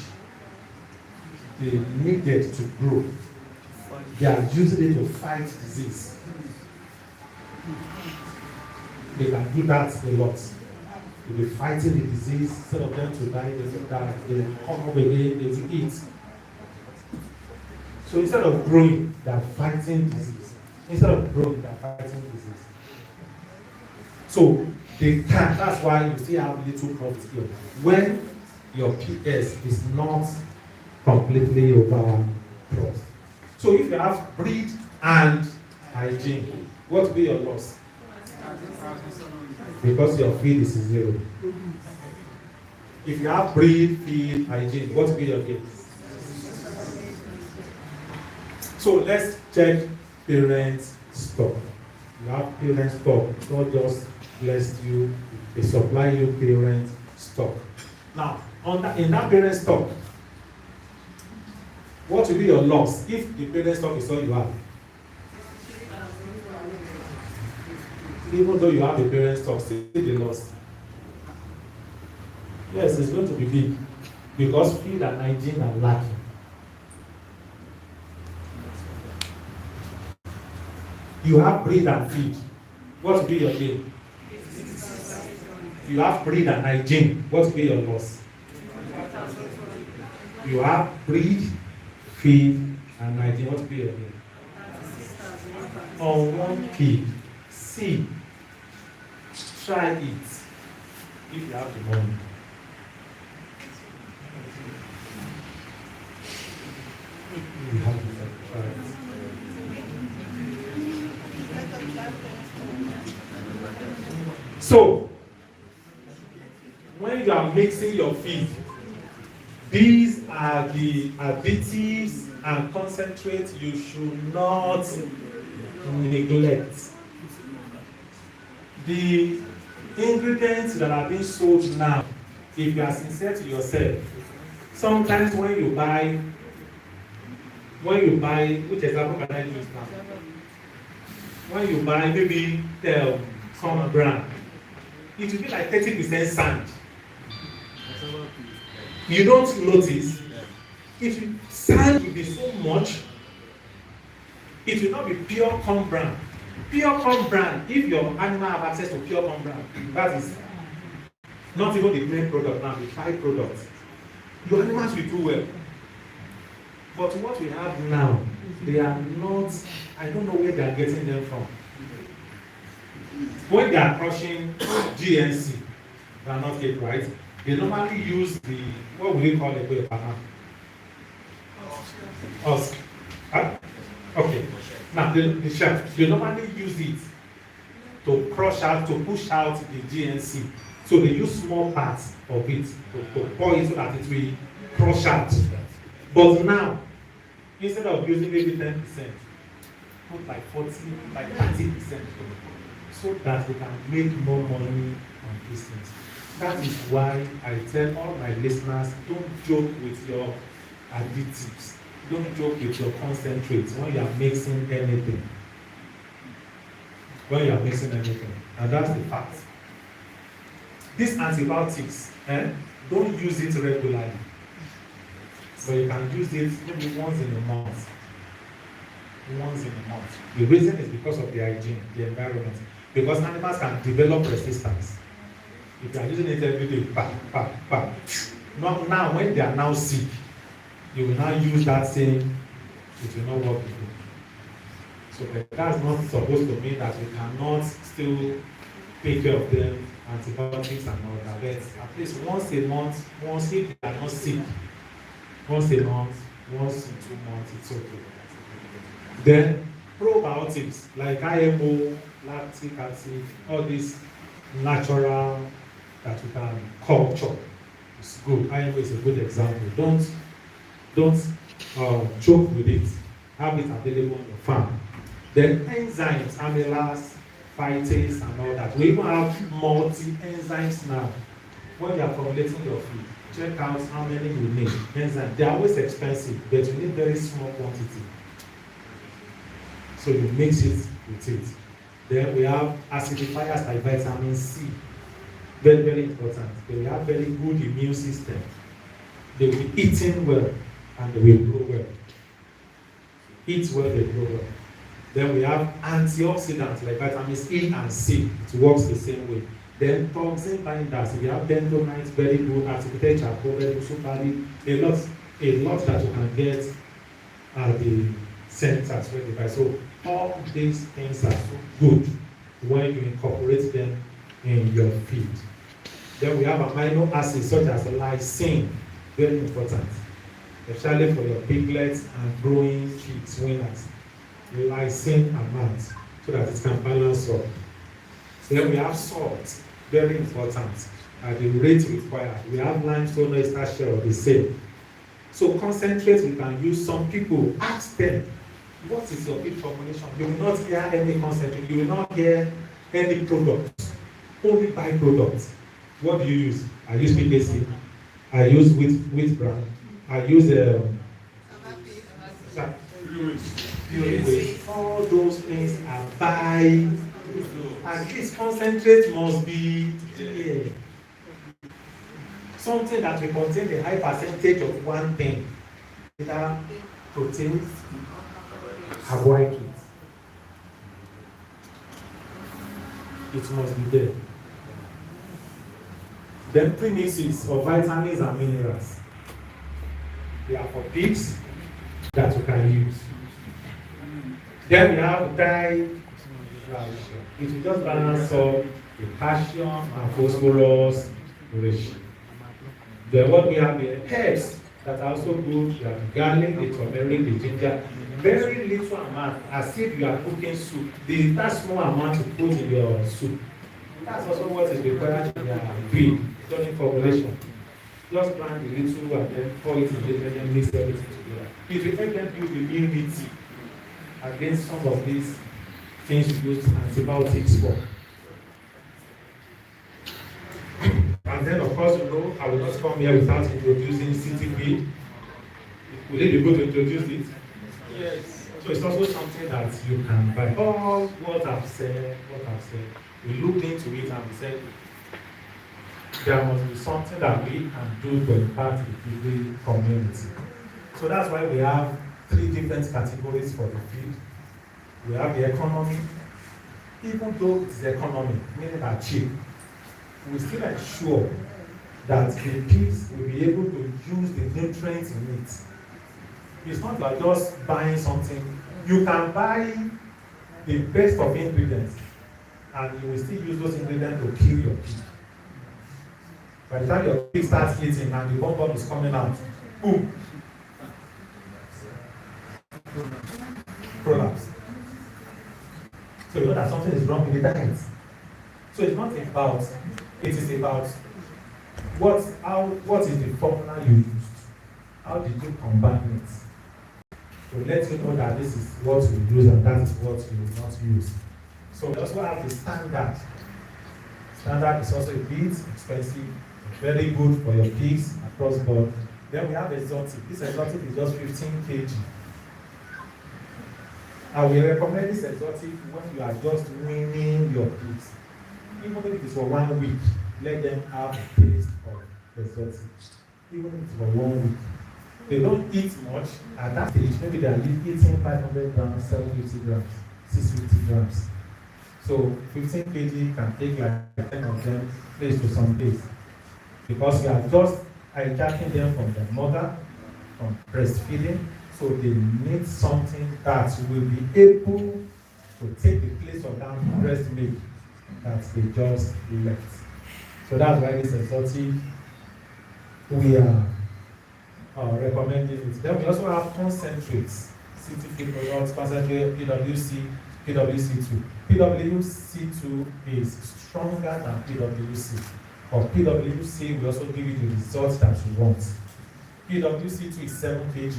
they needed to grow. They are using it to fight disease. They can do that a lot. They'll be fighting the disease. Instead of them to die, they will die. They will come up again, they will eat. So instead of growing, they are fighting disease. Instead of growing, they are fighting disease. So they can. That's why you still have little profit here. When your PS is not completely overcrossed. So if you have breed and hygiene, what will be your loss? Because your feed is 0. If you have breed, feed, hygiene, what will be your gain? So let's check parent stock. You have parent stock. God just blessed you. They supply you parent stock. Now, in that parent stock, what will be your loss if the parent stock is all you have? Even though you have the parent stock, still the loss. Yes, it's going to be big because feed and hygiene are lacking. You have breed and feed. What will be your gain? You have breed and hygiene. What will be your loss? You have breed, feed, and hygiene. What will be your gain? On one pig, see, try it if you have the money. You have to try it. So, when you are mixing your feed, these are the additives and concentrates you should not neglect. The ingredients that are being sold now, if you are sincere to yourself, sometimes when you buy, which example can I use now? when you buy maybe some brand, it will be like 30% sand. You don't notice. If sand will be so much, it will not be pure corn bran. Pure corn bran, if your animal have access to pure corn bran, that is not even the main product now, the byproduct. Your animals will do well. But what we have now, they are not, I don't know where they are getting them from. When they are crushing GNC, they are not it right. They normally use the, what would you call it? Husk. Huh? Okay. Now the chef, they normally use it to crush out, to push out the GNC. So they use small parts of it to pour it so that it will crush out. But now, instead of using maybe 10%, put like 40, like 30%, so that we can make more money on these things. That is why I tell all my listeners, don't joke with your additives. Don't joke with your concentrates when you are mixing anything. When you are mixing anything. And that's the fact. These antibiotics, don't use it regularly. But you can use it maybe once in a month. Once in a month. The reason is because of the hygiene, the environment. Because animals can develop resistance. If you are using it every day, now when they are now sick, you will now use that same, it will not work again. So that's not supposed to mean that we cannot still take care of them, antibiotics and all that. But at least once a month, once if they are not sick, once a month, once in 2 months, it's okay. Then probiotics like IMO, lactic acid, all these natural that we can culture. It's good. IMO is a good example. Don't joke with it. Have it available on your farm. Then enzymes, amylase, phytase, and all that. We even have multi-enzymes now. When you are formulating your food, check out how many you need. Enzymes, they are always expensive, but you need very small quantity. So you mix it with it. Then we have acidifiers like vitamin C. Very, very important. They will have very good immune system. They will be eating well and they will grow well. Eat well, they grow well. Then we have antioxidants like vitamins E and C. It works the same way. Then toxin binders. We have bentonite, very good, activated charcoal, very good, a lot that you can get at the centers where they buy. So all these things are so good when you incorporate them in your feed. Then we have amino acids such as lysine, very important, especially for your piglets and growing chicks, winners. Lysine amount so that it can balance up. Then we have salt, very important, at the rate required. We have limestone oyster shell, the same. So concentrate we can use. Some people ask them, what is your feed formulation? You will not hear any concentrate, you will not hear any product, only byproducts. What do you use? I use PKC, I use wheat bran, I use all those things are by, at least concentrate must be there. Something that will contain a high percentage of one thing, either protein, carbohydrates. It must be there. Then premixes of vitamins and minerals. They are for pigs that you can use. Then we have it will just balance up the calcium and phosphorus ratio. Then what we have here, herbs that are also good, like garlic, the turmeric, the ginger. Very little amount, as if you are cooking soup. That small amount to put in your soup. That's also what is required in your feed during formulation. Just grind the little and then pour it in the and then mix everything together. It will help them build immunity against some of these things we use antibiotics for. And then, of course, I will not come here without introducing CTP. Will it be good to introduce it? Yes. So it's also something that you can buy. All what I've said, we looked into it and we said there must be something that we can do to impact the piggery community. So that's why we have 3 different categories for the feed. We have the economy. Even though it's economy, meaning that cheap, we still ensure that the pigs will be able to use the nutrients in it. It's not like just buying something. You can buy the best of ingredients and you will still use those ingredients to kill your pig. By the time your pig starts eating and the bomb is coming out, boom, prolapse. So you know that something is wrong with the diet. So it's not about, it is about what is the formula you used? How did you combine it? To let you know that this is what you use and that is what you will not use. So we also have the standard. Standard is also a bit expensive, very good for your pigs across board. Then we have exotic. This exotic is just 15 kg. I will recommend this exotic when you are just weaning your pigs. Even if it's for 1 week, let them have a taste of exotic. Even if it's for 1 week. They don't eat much at that stage. Maybe they are eating 500 grams, 750 grams, 650 grams. So 15 kg can take like 10 of them place to some days. Because you are just hijacking them from their mother, from breastfeeding. So they need something that will be able to take the place of that breast milk that they just left. So that's why this exotic, we are recommending it. Then we also have concentrates, CTP products, concentrate, PWC, PWC2. PWC2 is stronger than PWC. For PWC, we also give you the results that you want. PWC2 is 7 kg,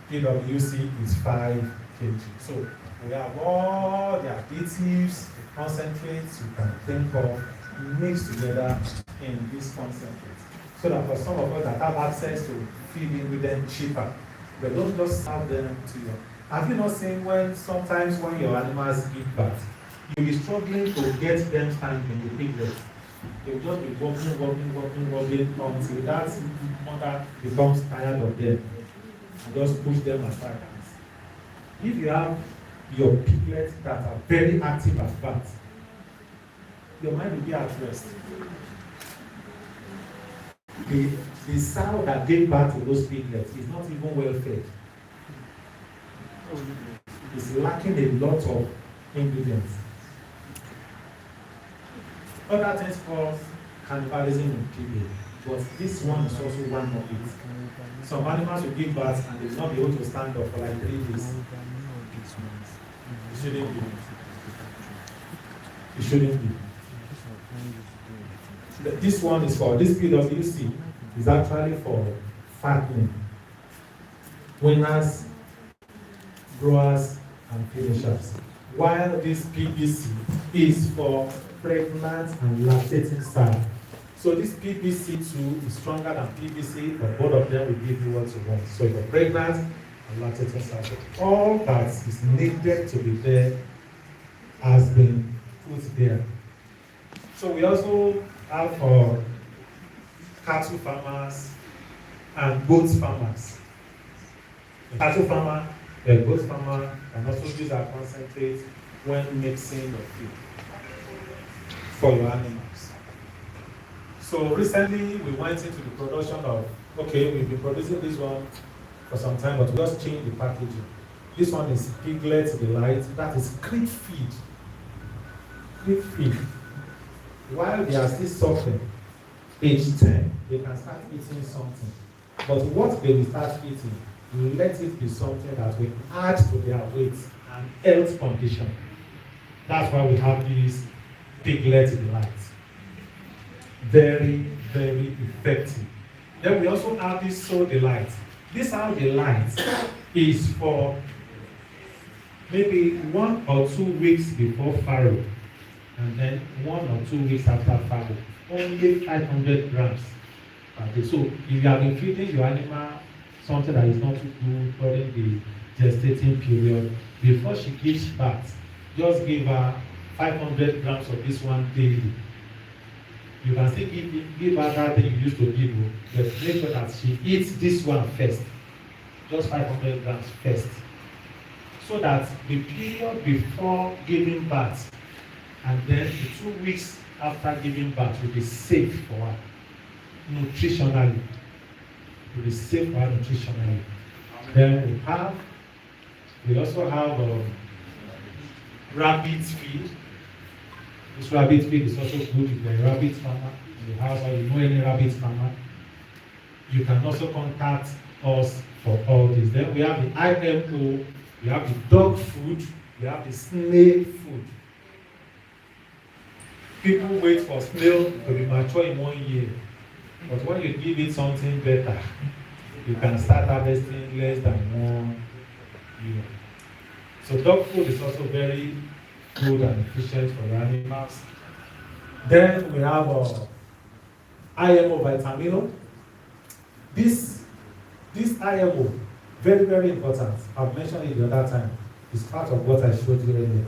PWC is 5 kg. So we have all the additives, the concentrates you can think of mixed together in this concentrate. So that for some of us that have access to feeding with them cheaper, they don't just serve them to you. Have you not seen sometimes when your animals give birth, you'll be struggling to get them standing in the piglet. They'll just be walking until that mother becomes tired of them and just push them aside. If you have your piglets that are very active at birth, your mind will be at rest. The sow that gave birth to those piglets is not even well fed. It's lacking a lot of ingredients. Other things cause cannibalism in piggery, but this one is also one of it. Some animals will give birth and they will not be able to stand up for like 3 days. It shouldn't be. It shouldn't be. This one is for, this PWC is actually for fattening. Winners, growers, and finishers. While this PBC is for pregnant and lactating sow. So this PBC2 is stronger than PBC, but both of them will give you what you want. So you're pregnant and lactating sow. So all that is needed to be there has been put there. So we also have for cattle farmers and goat farmers. The cattle farmer, the goat farmer can also use our concentrate when mixing your feed for your animals. So recently we went into the production of, okay, we've been producing this one for some time, but we just changed the packaging. This one is Piglet Delight, that is creep feed. Creep feed. While they are still suffering, age 10, they can start eating something. But what they will start eating, let it be something that will add to their weight and health condition. That's why we have these Piglet Delight. Very, very effective. Then we also have this Sow Delight. This Sow Delight is for maybe 1 or 2 weeks before farrow, and then 1 or 2 weeks after farrow. Only 500 grams per day. So if you have been feeding your animal something that is not too good during the gestating period, before she gives birth, just give her 500 grams of this one daily. You can still give her that thing you used to give her, but make sure that she eats this one first. Just 500 grams first. So that the period before giving birth and then the 2 weeks after giving birth will be safe for her nutritionally. Will be safe for her nutritionally. Then we also have rabbit feed. This rabbit feed is also good if you're a rabbit farmer in the house or you know any rabbit farmer. You can also contact us for all this. Then we have the IMO, we have the dog food, we have the snail food. People wait for snail to be mature in 1 year. But when you give it something better, you can start harvesting less than 1 year. So dog food is also very good and efficient for the animals. Then we have IMO vitamino. This IMO, very, very important. I've mentioned it the other time. It's part of what I showed you earlier.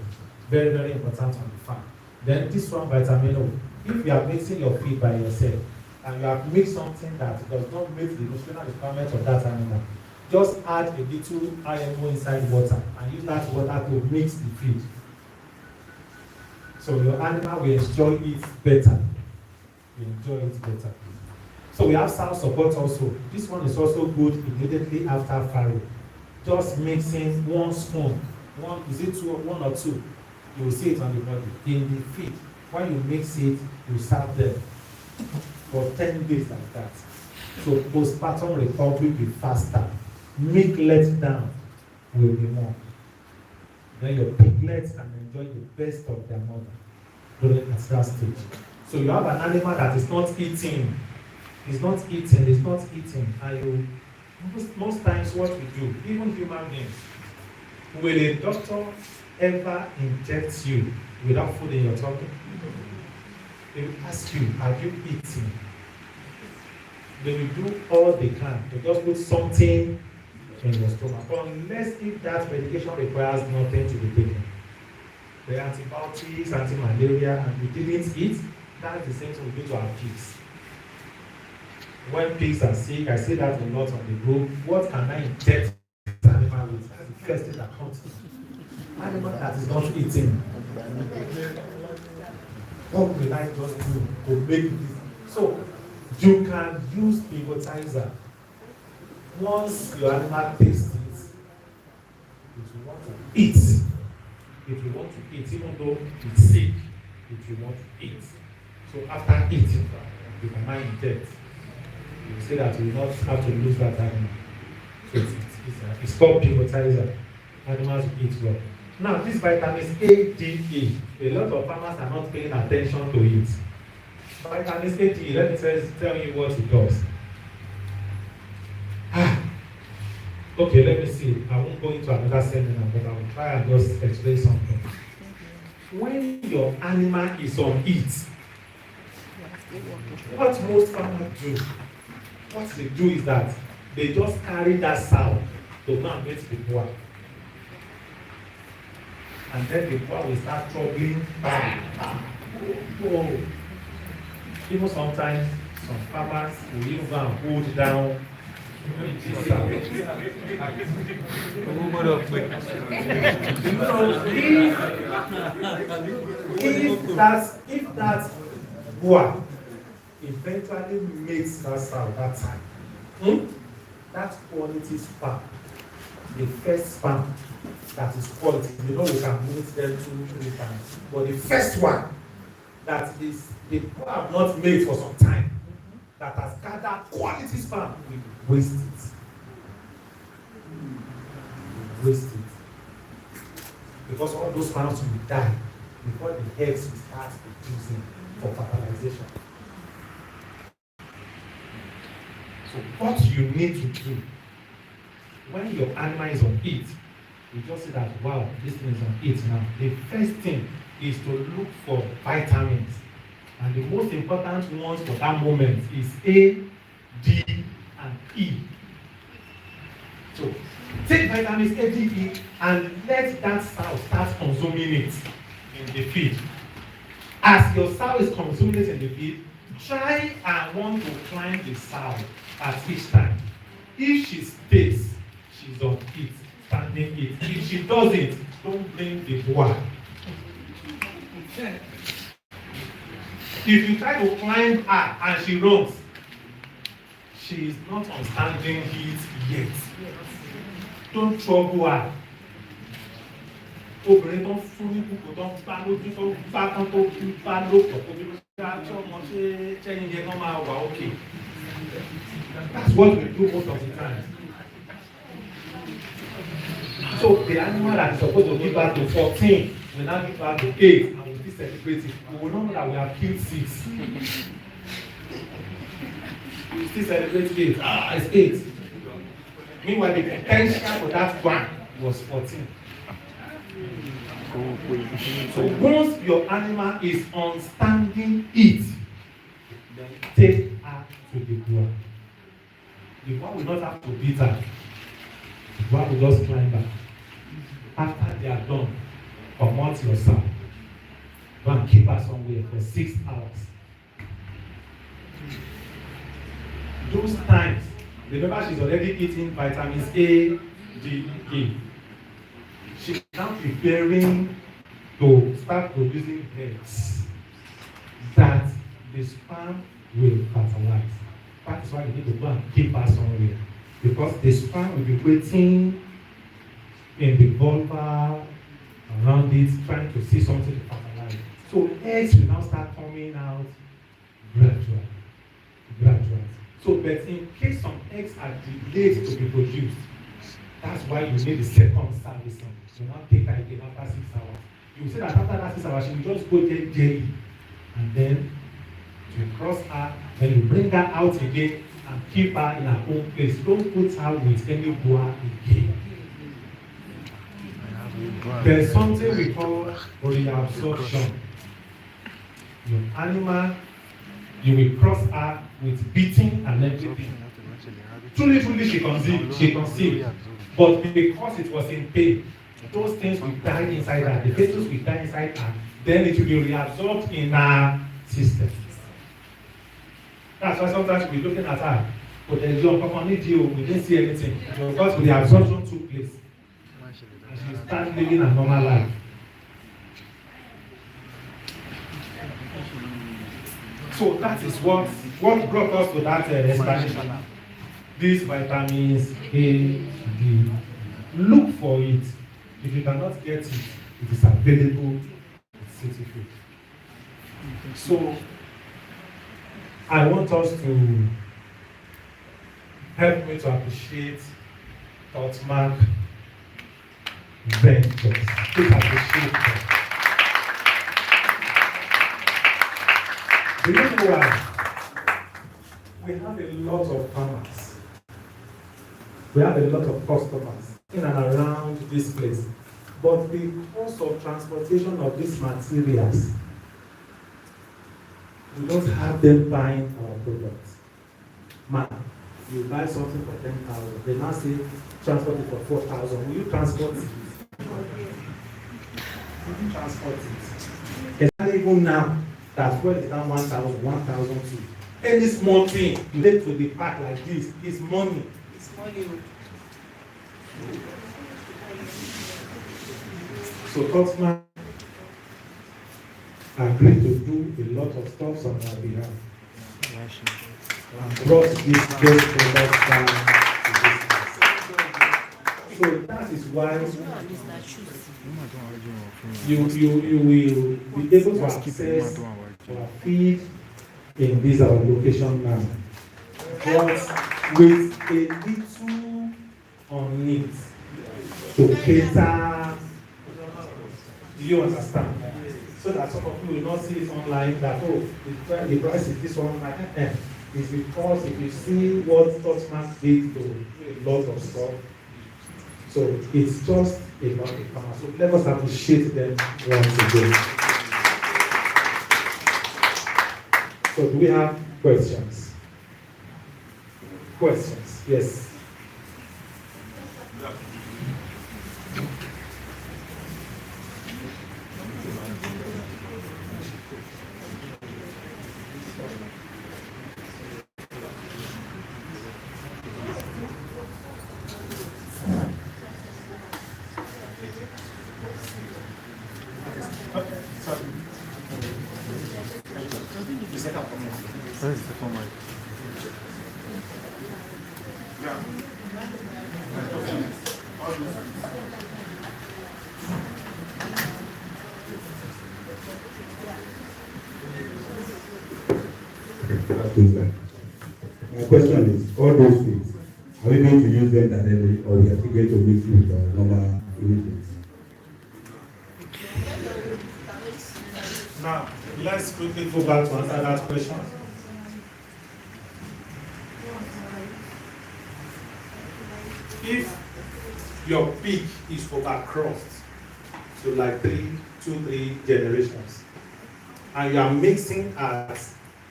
Very, very important on the farm. Then this one, vitamino. If you are mixing your feed by yourself and you have mixed something that does not meet the nutritional requirement of that animal, just add a little IMO inside water and use that water to mix the feed. So your animal will enjoy it better. So we have sound support also. This one is also good immediately after farrowing. Just mixing 1 spoon, one or two. You will see it on the body. In the feed, when you mix it, you serve them for 10 days like that. So postpartum recovery will be faster. Milk let down will be more. Then your piglets can enjoy the best of their mother during that stage. So you have an animal that is not eating. It's not eating. And you, most times what we do, even human beings, will a doctor ever inject you without food in your tummy? They will ask you, have you eaten? They will do all they can to just put something in your stomach. Unless if that medication requires nothing to be taken. The antibiotics, anti-malaria, and we didn't eat, that's the same thing we do to our pigs. When pigs are sick, I say that a lot on the group. What can I inject the animal with? That's the first thing that comes to me. Animal that is not eating. What will I just do to make this? So you can use pivotizer. Once your animal tastes it, it will want to eat. It will want to eat, even though it's sick, it will want to eat. So after eating, you can now inject. You say that you will not have to lose that animal. So it's called pivotizer. Animals will eat well. Now, this vitamins A, D, E, a lot of farmers are not paying attention to it. Vitamins A, D, let me tell you what it does. Okay, let me see. I won't go into another seminar, but I will try and just explain something. When your animal is on eat, what most farmers do, what they do is that they just carry that sow to go and meet the boar. And then the boar will start troubling. Oh. Even sometimes, some farmers will even go and hold down. If that boar eventually makes that sound that time, that quality sperm, the first sperm that is quality, we can move them 2-3 times, but the first one that is the boar have not made for some time, that has gathered quality sperm, we waste it. Because all those sperms will die before the eggs will start producing for fertilization. So what you need to do when your animal is on eat, you just say that, wow, this thing is on eat now. The first thing is to look for vitamins. And the most important ones for that moment is A, D, and E. So Take vitamins A, D, E, and let that sow start consuming it in the feed. As your sow is consuming it in the feed, try and want to climb the sow at each time. If she stays, she's on it, standing it. If she doesn't, don't blame the boa. If you try to climb her and she runs, she is not on standing it yet. Don't trouble her. Obìnrin tó ń fún ní kúkú tó ń bá lójú tó ń bá tán tó ń bá lópọ̀ tó bí wọ́n ṣe ọmọ ṣe ṣẹ́yìn yẹn kán máa wà ókè. That's what we do most of the time. So the animal that is supposed to give birth to 14 will now give birth to 8 and we still celebrate it. We will not know that we have killed 6. We still celebrate 8. Ah, it's 8. Meanwhile, the potential for that one was 14. So once your animal is on standing it, then take her to the ground. The one will not have to beat her. The one will just climb back. After they are done, promote yourself. Go and keep her somewhere for 6 hours. Those times, remember she's already eating vitamins A, D, E. She's now preparing to start producing eggs that the sperm will fertilize. That is why you need to go and keep her somewhere. Because the sperm will be waiting in the vulva around it, trying to see something to fertilize. So eggs will now start coming out gradually. So, but in case some eggs are delayed to be produced, that's why you need the second servicing. So now take her again after 6 hours. You say that after that 6 hours, she will just go there jelly. And then you cross her, then you bring her out again and keep her in her own place. Don't put her with any boa again. There's something we call reabsorption. Your animal, you will cross her with beating and everything. Truly, she conceived. But because it was in pain, those things will die inside her. The fetus will die inside her. Then it will be reabsorbed in her system. That's why sometimes we're looking at her. But the young couple need you, we didn't see anything. Because the absorption took place. And she started living a normal life. So that is what brought us to that explanation. These vitamins A, D, look for it. If you cannot get it, it is available at City Food. So I want us to help me to appreciate Thoughtmark Ventures. Please appreciate them. Do you know why? We have a lot of farmers. We have a lot of customers in and around this place. But because of transportation of these materials, we don't have them buying our products. Man, you buy something for 10,000, they now say transport it for 4,000. Will you transport it? Will you transport it? It's not even now that fuel is down 1,000, 1,002. Any small thing you take to the park like this is money. It's money. So Thoughtmark agreed to do a lot of stuff on our behalf. And brought this great product down to this place. So that is why you will be able to access our feed in this our location now. But with a little on it to cater. Do you understand? So that some of you will not see it online that, oh, the price is this one. It's because if you see what Thoughtmark did to a lot of stuff, so it's just a lot of farmers. So let us appreciate them once again. So do we have questions? Questions? Yes. those that. My question is, all those things, are we going to use them directly, or we are still going to mix with normal ingredients? Now, let's quickly go back to answer that question. If your peak is overcrossed to like 3 generations, and you are mixing at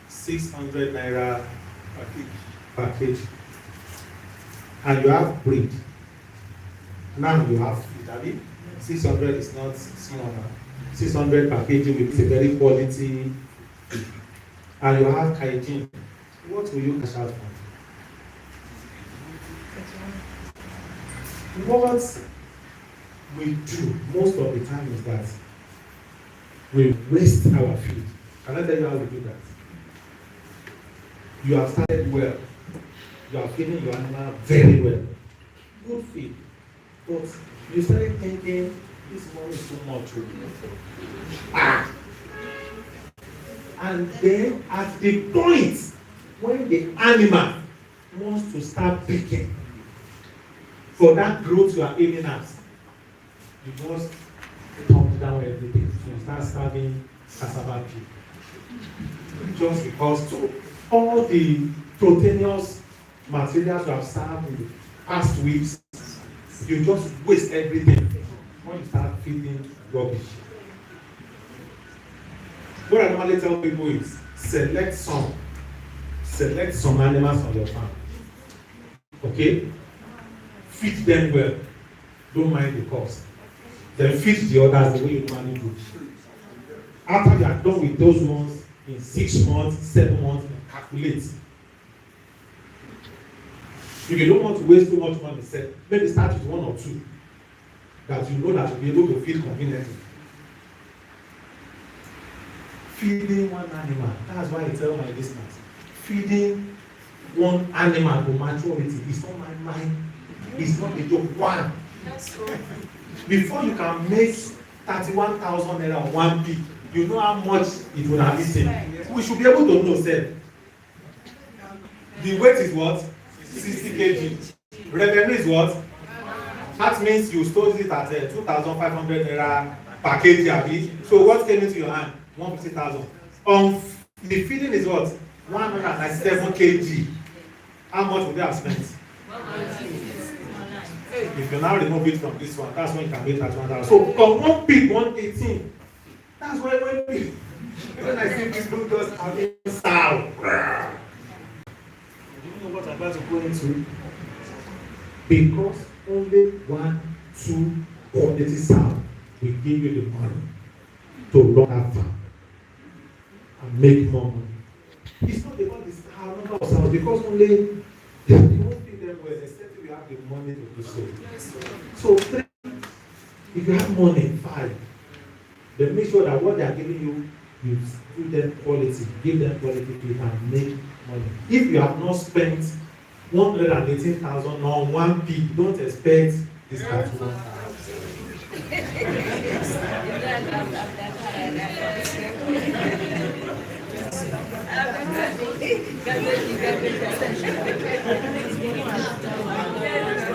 600 naira per kg, and you have breed, now you have feed, I mean, 600 is not small now. 600 per kg with a very quality feed, and you have hygiene, what will you cash out for? What we do most of the time is that we waste our feed. Can I tell you how we do that? You have started well. You are feeding your animal very well. Good feed. But you started thinking, this money is too much. And then at the point when the animal wants to start picking, for that growth you are aiming at, you just turn down everything. So you start serving cassava pea. Just because all the proteinous materials you have served in the past weeks, you just waste everything when you start feeding rubbish. What I normally tell people is select some animals on your farm. Okay? Feed them well. Don't mind the cost. Then feed the others the way you normally do. After you are done with those ones, in 6 months, 7 months, calculate. If you don't want to waste too much money, maybe start with 1 or 2 that you know that you'll be able to feed conveniently. Feeding one animal, that's why I tell my listeners, feeding one animal to maturity is not my mind. It's not a joke. One. Before you can make 31,000 naira on one pig, you know how much it would have eaten. We should be able to know, sir. The weight is what? 60 kg. Revenue is what? That means you sold it at 2,500 naira per kg. So what came into your hand? 150,000. The feeding is what? 197 kg. How much would they have spent? If you now remove it from this one, that's when you can make that 1,000. So on one pig, 118. That's why when I see people just having sow. Do you know what I'm about to go into? Because only 1, 2 quality sow will give you the money to run that farm and make more money. It's not about this number of sows, because only you won't feed them well, except if you have the money to do so. So 3, if you have money, 5, then make sure that what they are giving you, you give them quality, feed and make money. If you have not spent 118,000 on one pig, don't expect this kind of one.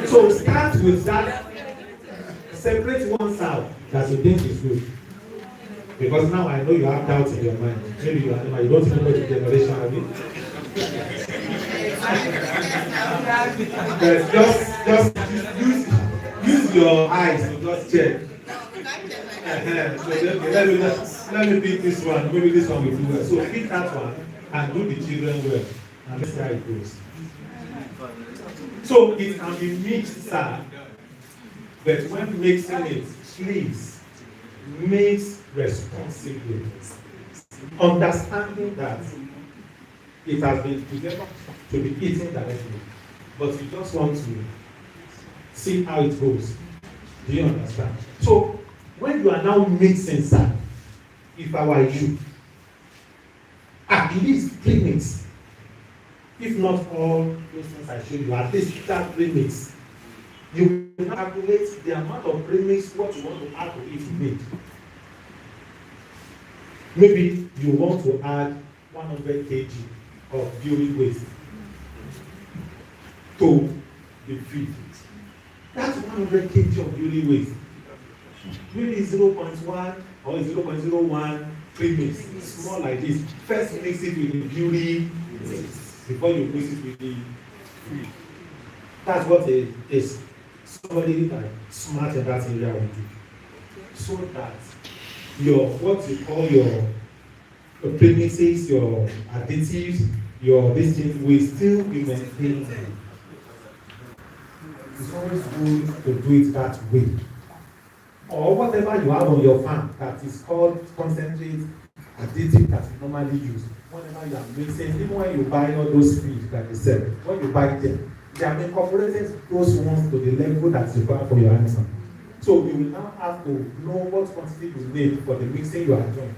So start with that. Separate one sow that you think is good. Because now I know you have doubts in your mind. Maybe you don't even know the generation of it. Just use your eyes to just check. So let me pick this one. Maybe this one will do well. So pick that one and do the children well. And let's see how it goes. So it can be mixed, sir. But when mixing it, please mix responsibly. Understanding that it has been developed to be eaten directly, but you just want to see how it goes. Do you understand? So when you are now mixing, sir, if I were you, at least 3 mix. If not all those things I showed you, at least that 3 mix. You will calculate the amount of premix what you want to add to each meat. Maybe you want to add 100 kg of beauty waste to the feed. That's 100 kg of beauty waste. Maybe 0.1 or 0.01 premix, small like this. First mix it with the beauty waste before you mix it with the feed. That's what somebody that smart in that area will do. So that your what you call your premixes, your additives, your this thing will still be maintained. It's always good to do it that way. Or whatever you have on your farm that is called concentrate, additive that you normally use. Whenever you are mixing, even when you buy all those feeds that they sell, when you buy them, they have incorporated those ones to the level that's required for your animal. So you will now have to know what quantity you need for the mixing you are doing.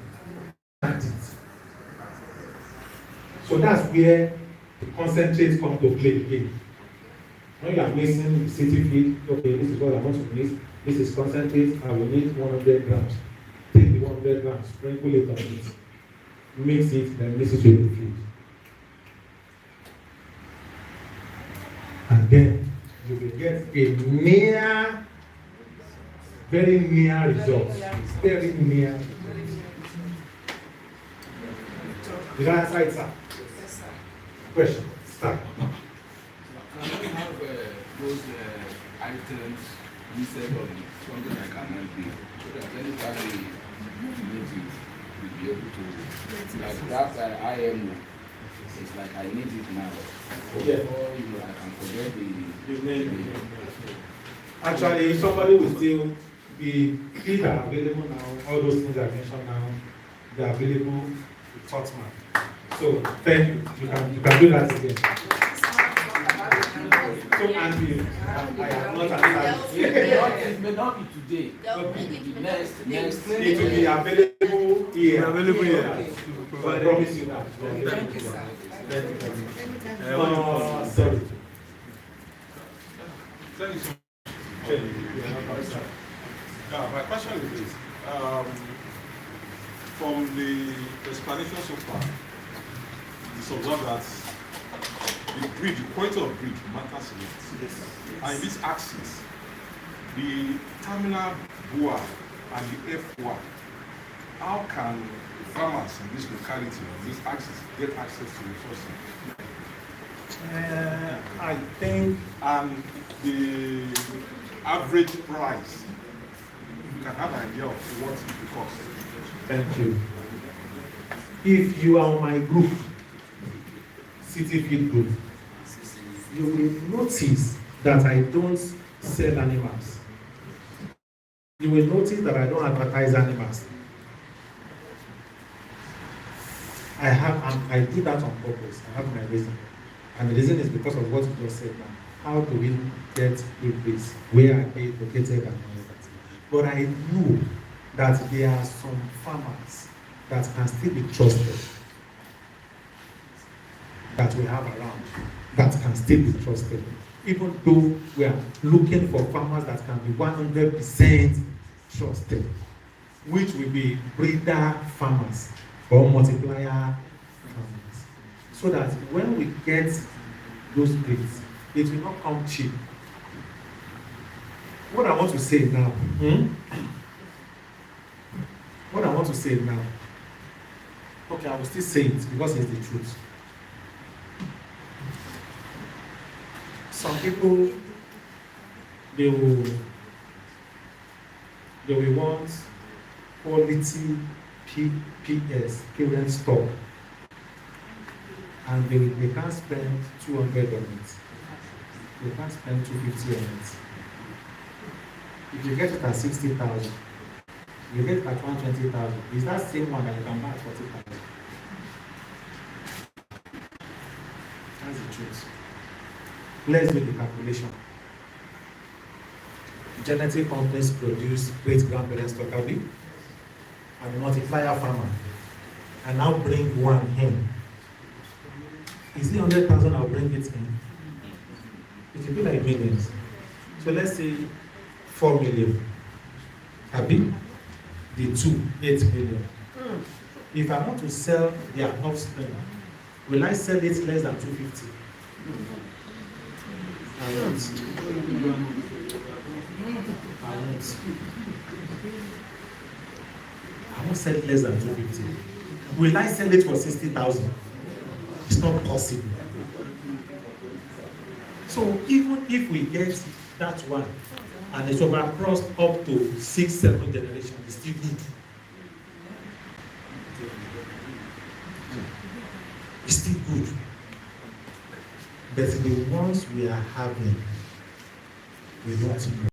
So that's where the concentrates come to play again. When you are mixing city feed, okay, this is what I want to mix. This is concentrate, I will need 100 grams. Take the 100 grams, sprinkle it on it, mix it, then mix it with the feed. And then you will get a very near result. Very near. Did I answer it, sir? Yes, sir. Question. Start. Can we have those items listed on something I cannot do, so that anytime we need it, we'll be able to, like that IMO, it's like I need it now. Yeah. Before, I can forget the Actually, somebody will still be feed are available now, all those things I mentioned now, they are available with Totman. So thank you. You can do that again. So Andrew, I am not answering. It may not be today, They'll but bring it will it be next. It will be available here. Available here. I promise you that. Thank you, sir. Sorry. Thank you so much. My question is this. From the explanation so far, it's observed that the quality of breed matters a lot. Yes. And in this axis, the terminal BUA and the F1, how can farmers in this locality, on this axis, get access to resources? I think And the average price, you can have an idea of what it will cost. thank you. If you are on my group, City Feed Group, you will notice that I don't sell animals. You will notice that I don't advertise animals. I do that on purpose. I have my reason. And the reason is because of what you just said now. How do we get this? Where are they located and all that? But I know that there are some farmers that can still be trusted, that we have around, that can still be trusted. Even though we are looking for farmers that can be 100% trusted, which will be breeder farmers or multiplier farmers. So that when we get those breeds, it will not come cheap. What I want to say now, what I want to say now, okay, I will still say it because it's the truth. Some people, they will want quality PS, parent stock, and they can't spend 200 on it. They can't spend 250 on it. If you get it at 60,000, you get it at 120,000. It's that same one that you can buy at 40,000. That's the truth. Let's do the calculation. Genetic companies produce great-grandparent stock, and a multiplier farmer, and now bring one in. Is it 100,000? I'll bring it in. It will be like millions. So let's say 4 million. Abi, the 8 million. If I want to sell their offspring Will I sell it less than 250? I won't. I won't. I won't sell it less than 250. Will I sell it for 60,000? It's not possible. So even if we get that one and it's over across up to 6-7 generations, it's still good. It's still good. But the ones we are having, we don't know.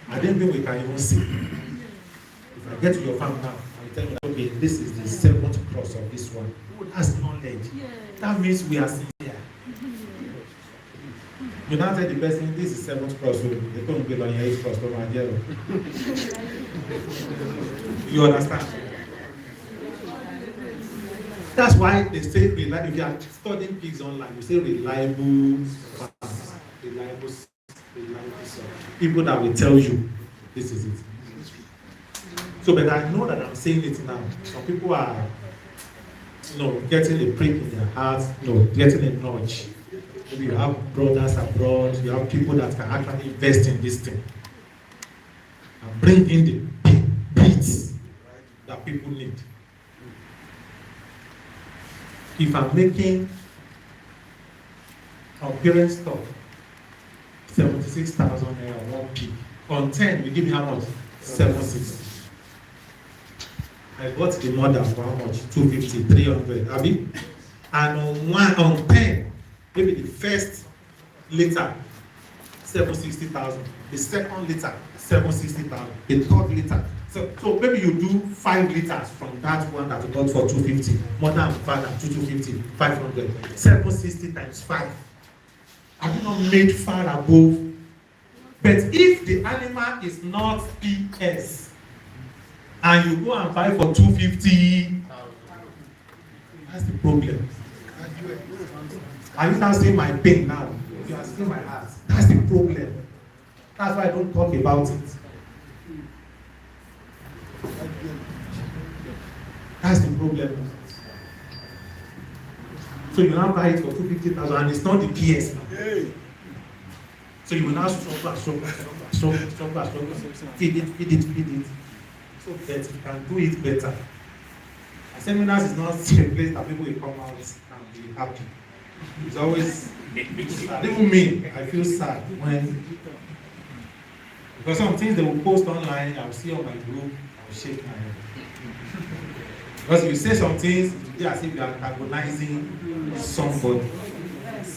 I don't think we can even see. If I get to your farm now, I'll tell you, okay, this is the 7th cross of this one. Who has knowledge? That means we are sincere. You now tell the person, this is 7th cross, so they can't be on your 8th cross, but my dear. You understand? That's why they say, if you are studying pigs online, you say reliable farms, reliable people that will tell you this is it. So, but I know that I'm saying it now. Some people are, getting a prick in their hearts, getting a nudge. Maybe you have brothers abroad, you have people that can actually invest in this thing and bring in the big beats that people need. If I'm making on parent stock 76,000 naira on 1 pig, on 10 you give me how much? 760. I bought the mother for how much? 250, 300, Abi? And on 10, maybe the first litre, 760,000. The second litre, 760,000. The third litre. So maybe you do 5 liters from that one that you bought for 250. Mother and father, 250, 500. 760 times 5. Have you not made far above? But if the animal is not PS, and you go and buy for 250, that's the problem. Are you now seeing my pain now? You are seeing my heart. That's the problem. That's why I don't talk about it. That's the problem. So you now buy it for 250,000 and it's not the PS now. So you will now struggle. Feed it. So that you can do it better. And seminars is not a place that people will come out and be happy. It's always, even me, I feel sad when, because some things they will post online, I'll see on my group, I'll shake my head. Because if you say some things, it will be as if you are antagonizing somebody.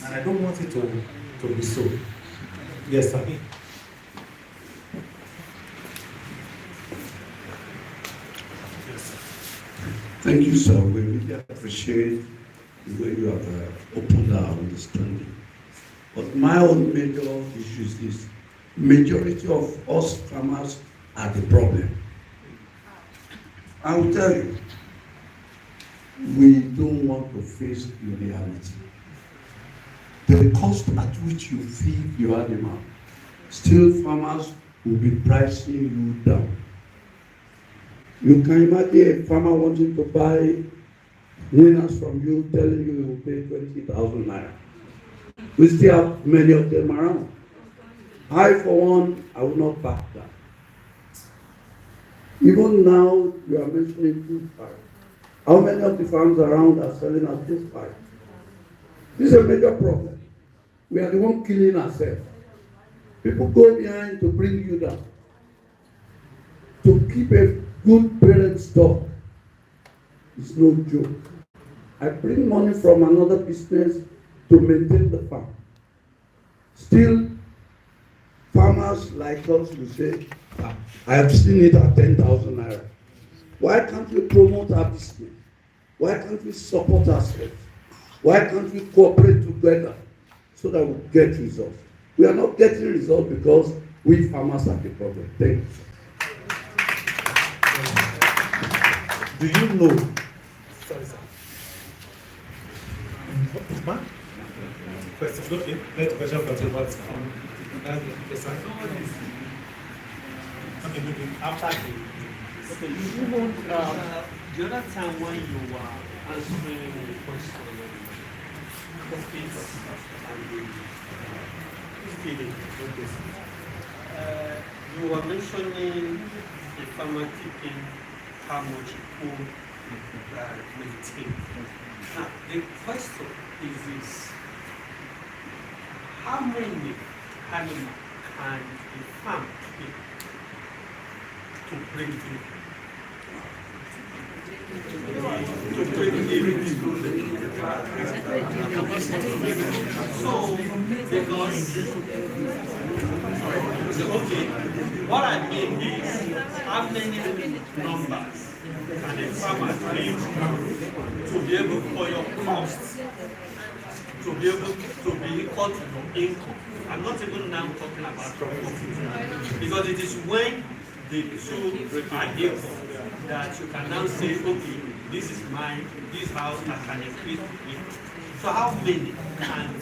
And I don't want it to be so. Yes, sir. Thank you, sir. We really appreciate the way you have opened our understanding. But my own major issue is this. Majority of us farmers are the problem. I will tell you, we don't want to face the reality. The cost at which you feed your animal, still farmers will be pricing you down. You can imagine a farmer wanting to buy winners from you, telling you he will pay 20,000 naira. We still have many of them around. I, for one, I will not back that. Even now, you are mentioning food price. How many of the farms around are selling at this price? This is a major problem. We are the one killing ourselves. People go behind to bring you down. To keep a good parent stock is no joke. I bring money from another business to maintain the farm. Still, farmers like us will say, I have seen it at 10,000 naira. Why can't we promote our business? Why can't we support ourselves? Why can't we cooperate together so that we get results? We are not getting results because we farmers are the problem. Thank you. Do you know? Sorry, sir. Man? Question. Okay. Next question for you. Yes, sir. Okay, maybe after Okay, you want the other time when you were answering the question, profits and the feeding. You were mentioning the farmer keeping how much he could maintain. Now, the question is this: how many animals can the farm keep to bring in? To bring in. So, because okay, what I mean is how many numbers can a farmer bring to be able for your costs to be able to be equal to your income. I'm not even now talking about profit because it is when the two are equal that you can now say, okay, this is mine, this house I can increase it. So how many can,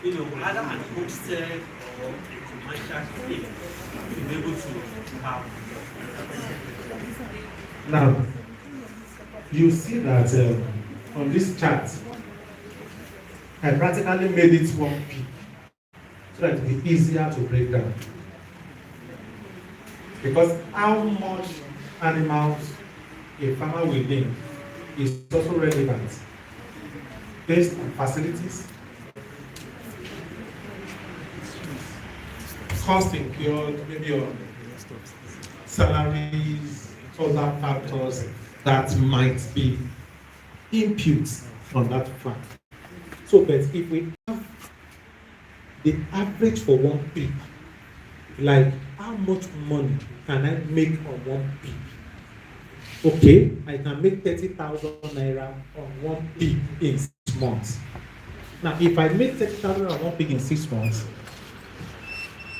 either an homestead or a commercial scale to be able to have? Now, you see that on this chart, I practically made it one peak so that it will be easier to break down. Because how much animals a farmer will need is also relevant based on facilities, cost incurred, maybe on salaries, other factors that might be inputs on that farm. So, but if we have the average for one pig, like how much money can I make on one pig? Okay, I can make 30,000 naira on one pig in 6 months. Now, if I make 30,000 on one pig in 6 months,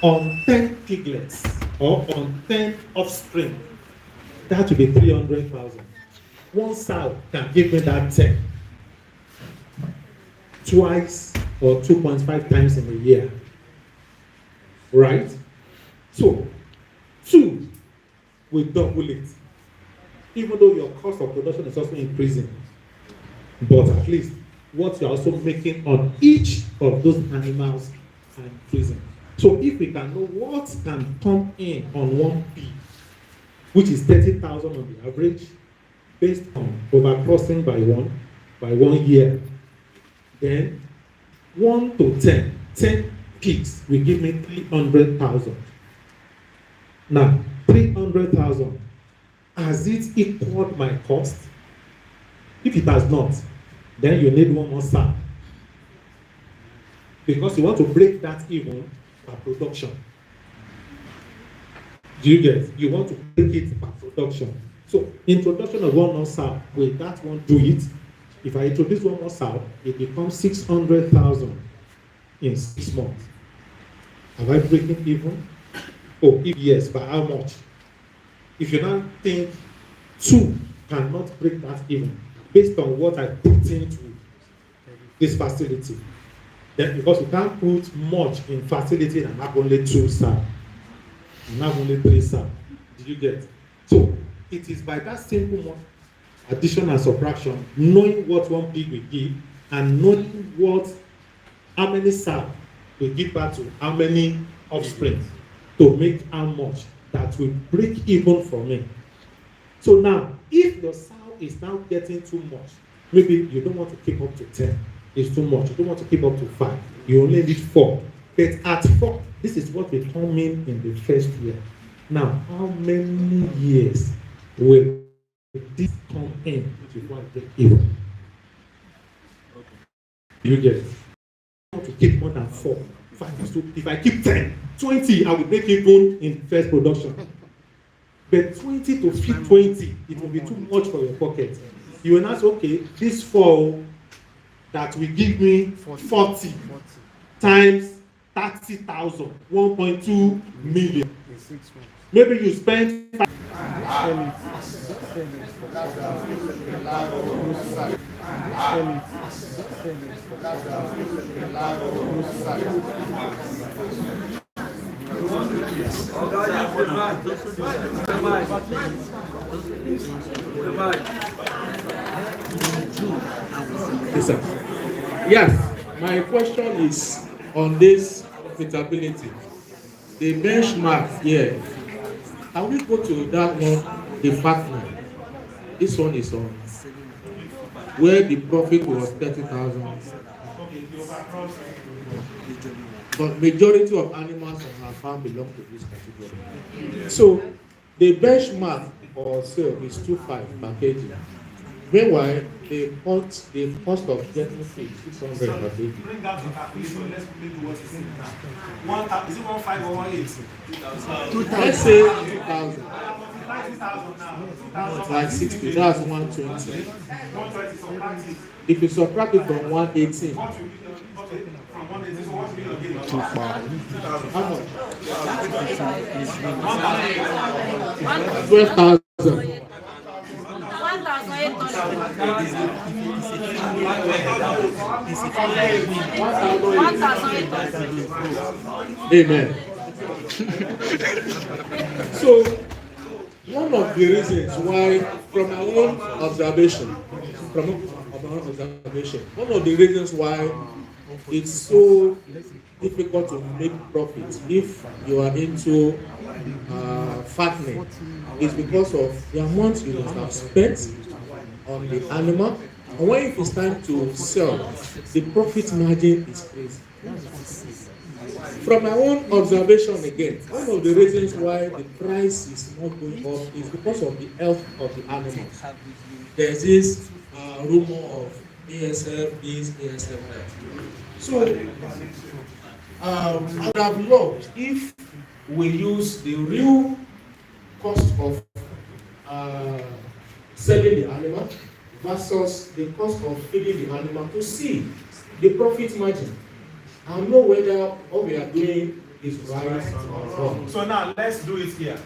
on 10 piglets or on 10 offspring, that will be 300,000. One sow can give me that 10 twice or 2.5 times in a year, right? So, 2 will double it, even though your cost of production is also increasing. But at least what you're also making on each of those animals are increasing. So if we can know what can come in on one pig, which is 30,000 on the average, based on overcrossing by one year, then 1 to 10 pigs will give me 300,000. Now, 300,000, has it equaled my cost? If it has not, then you need one more sow. Because you want to break that even per production. Do you get? You want to break it per production. So, introduction of one more sow, will that one do it? If I introduce one more sow, it becomes 600,000 in 6 months. Have I breaking even? Oh, if yes, by how much? If you now think 2 cannot break that even, based on what I put into this facility, then because you can't put much in facility and have only 2 sow, and have only 3 sow. Did you get? So it is by that simple addition and subtraction, knowing what one pig will give and knowing how many sow will give back to how many offspring to make how much that will break even for me. So now, if your sow is now getting too much, maybe you don't want to keep up to 10, it's too much. You don't want to keep up to 5, you only need 4. But at 4, this is what will come in the first year. Now, how many years will this come in before I break even? You get it? I want to keep more than 4, 5. So if I keep 10, 20, I will break even in first production. But 20 to 20, it will be too much for your pocket. You will not say, okay, this 4 that will give me 40 times 30,000, 1.2 million. Maybe you spend 5. Yes, sir. Yes. My question is on this profitability. The benchmark here. Can we go to that one, the partner? This one is on where the profit was 30,000. But majority of animals on our farm belong to this category. So the benchmark for sale is 2.5 per kg. Meanwhile, the cost of getting feed 600 per kg. Bring that to calculation. Let's quickly do what is it now. Is it 1.5 or 1.8? Let's say 2,000. 2,000 now. Like 60, that's 120. 120, so practice. If you subtract it from 118, What will be from 180, so what will be your gain? how much? 1,000. 12,000. 1,800. Amen. So, one of the reasons why, from our own observation, one of the reasons why it's so difficult to make profit if you are into fattening is because of the amount you must have spent on the animal. And when it is time to sell, the profit margin is crazy. From my own observation again, one of the reasons why the price is not going up is because of the health of the animals. There's this rumor of ASF this, ASF that. So, I would have loved if we use the real cost of selling the animal versus the cost of feeding the animal to see the profit margin and know whether what we are doing is right or wrong. So now let's do it here.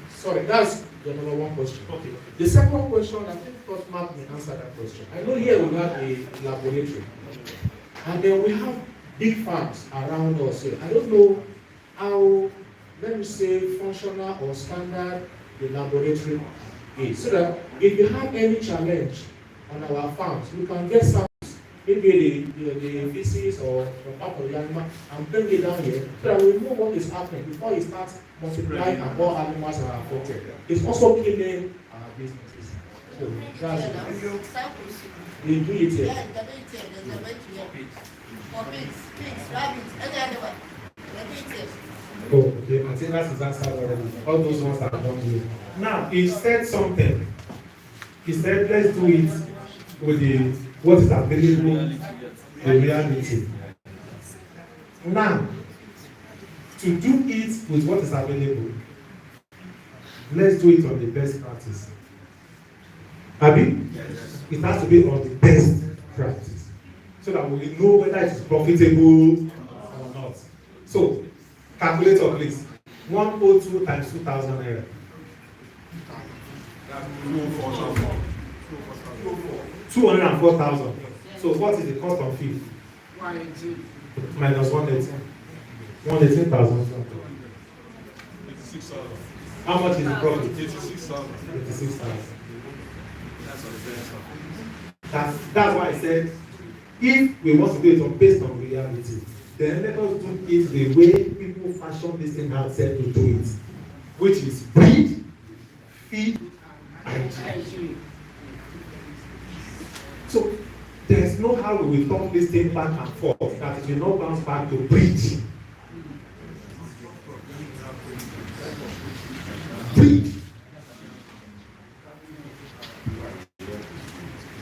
Sorry, that's the number one question. Okay. The second question, I think Prof. Mark may answer that question. I know here we have a laboratory, and then we have big farms around us here. I don't know how, let me say, functional or standard the laboratory is, so that if you have any challenge on our farms, we can get samples, maybe the feces or part of the animal, and bring it down here, so that we know what is happening before it starts multiplying and all animals are affected. It's also killing our businesses. So that's it. We do it here. Yeah, there's a way to help it. For pigs, rabbits, any animal. Oh, okay. I think that is answered already. All those ones are done here. Now, he said something. He said, let's do it with the what is available in reality. Now, to do it with what is available, let's do it on the best practice. Abi? Yes. It has to be on the best practice, so that we know whether it is profitable or not. So, calculator please. 102 times 2,000 naira. 204,000. So what is the cost of feed? 118. Minus 118. 118,000. How much is the profit? 86,000. 86,000. That's why I said, if we want to do it based on reality, then let us do it the way people fashion this thing out said to do it, which is breed, feed, and hygiene. So there's no how we will turn this thing back and forth that it will not bounce back to breed. Breed.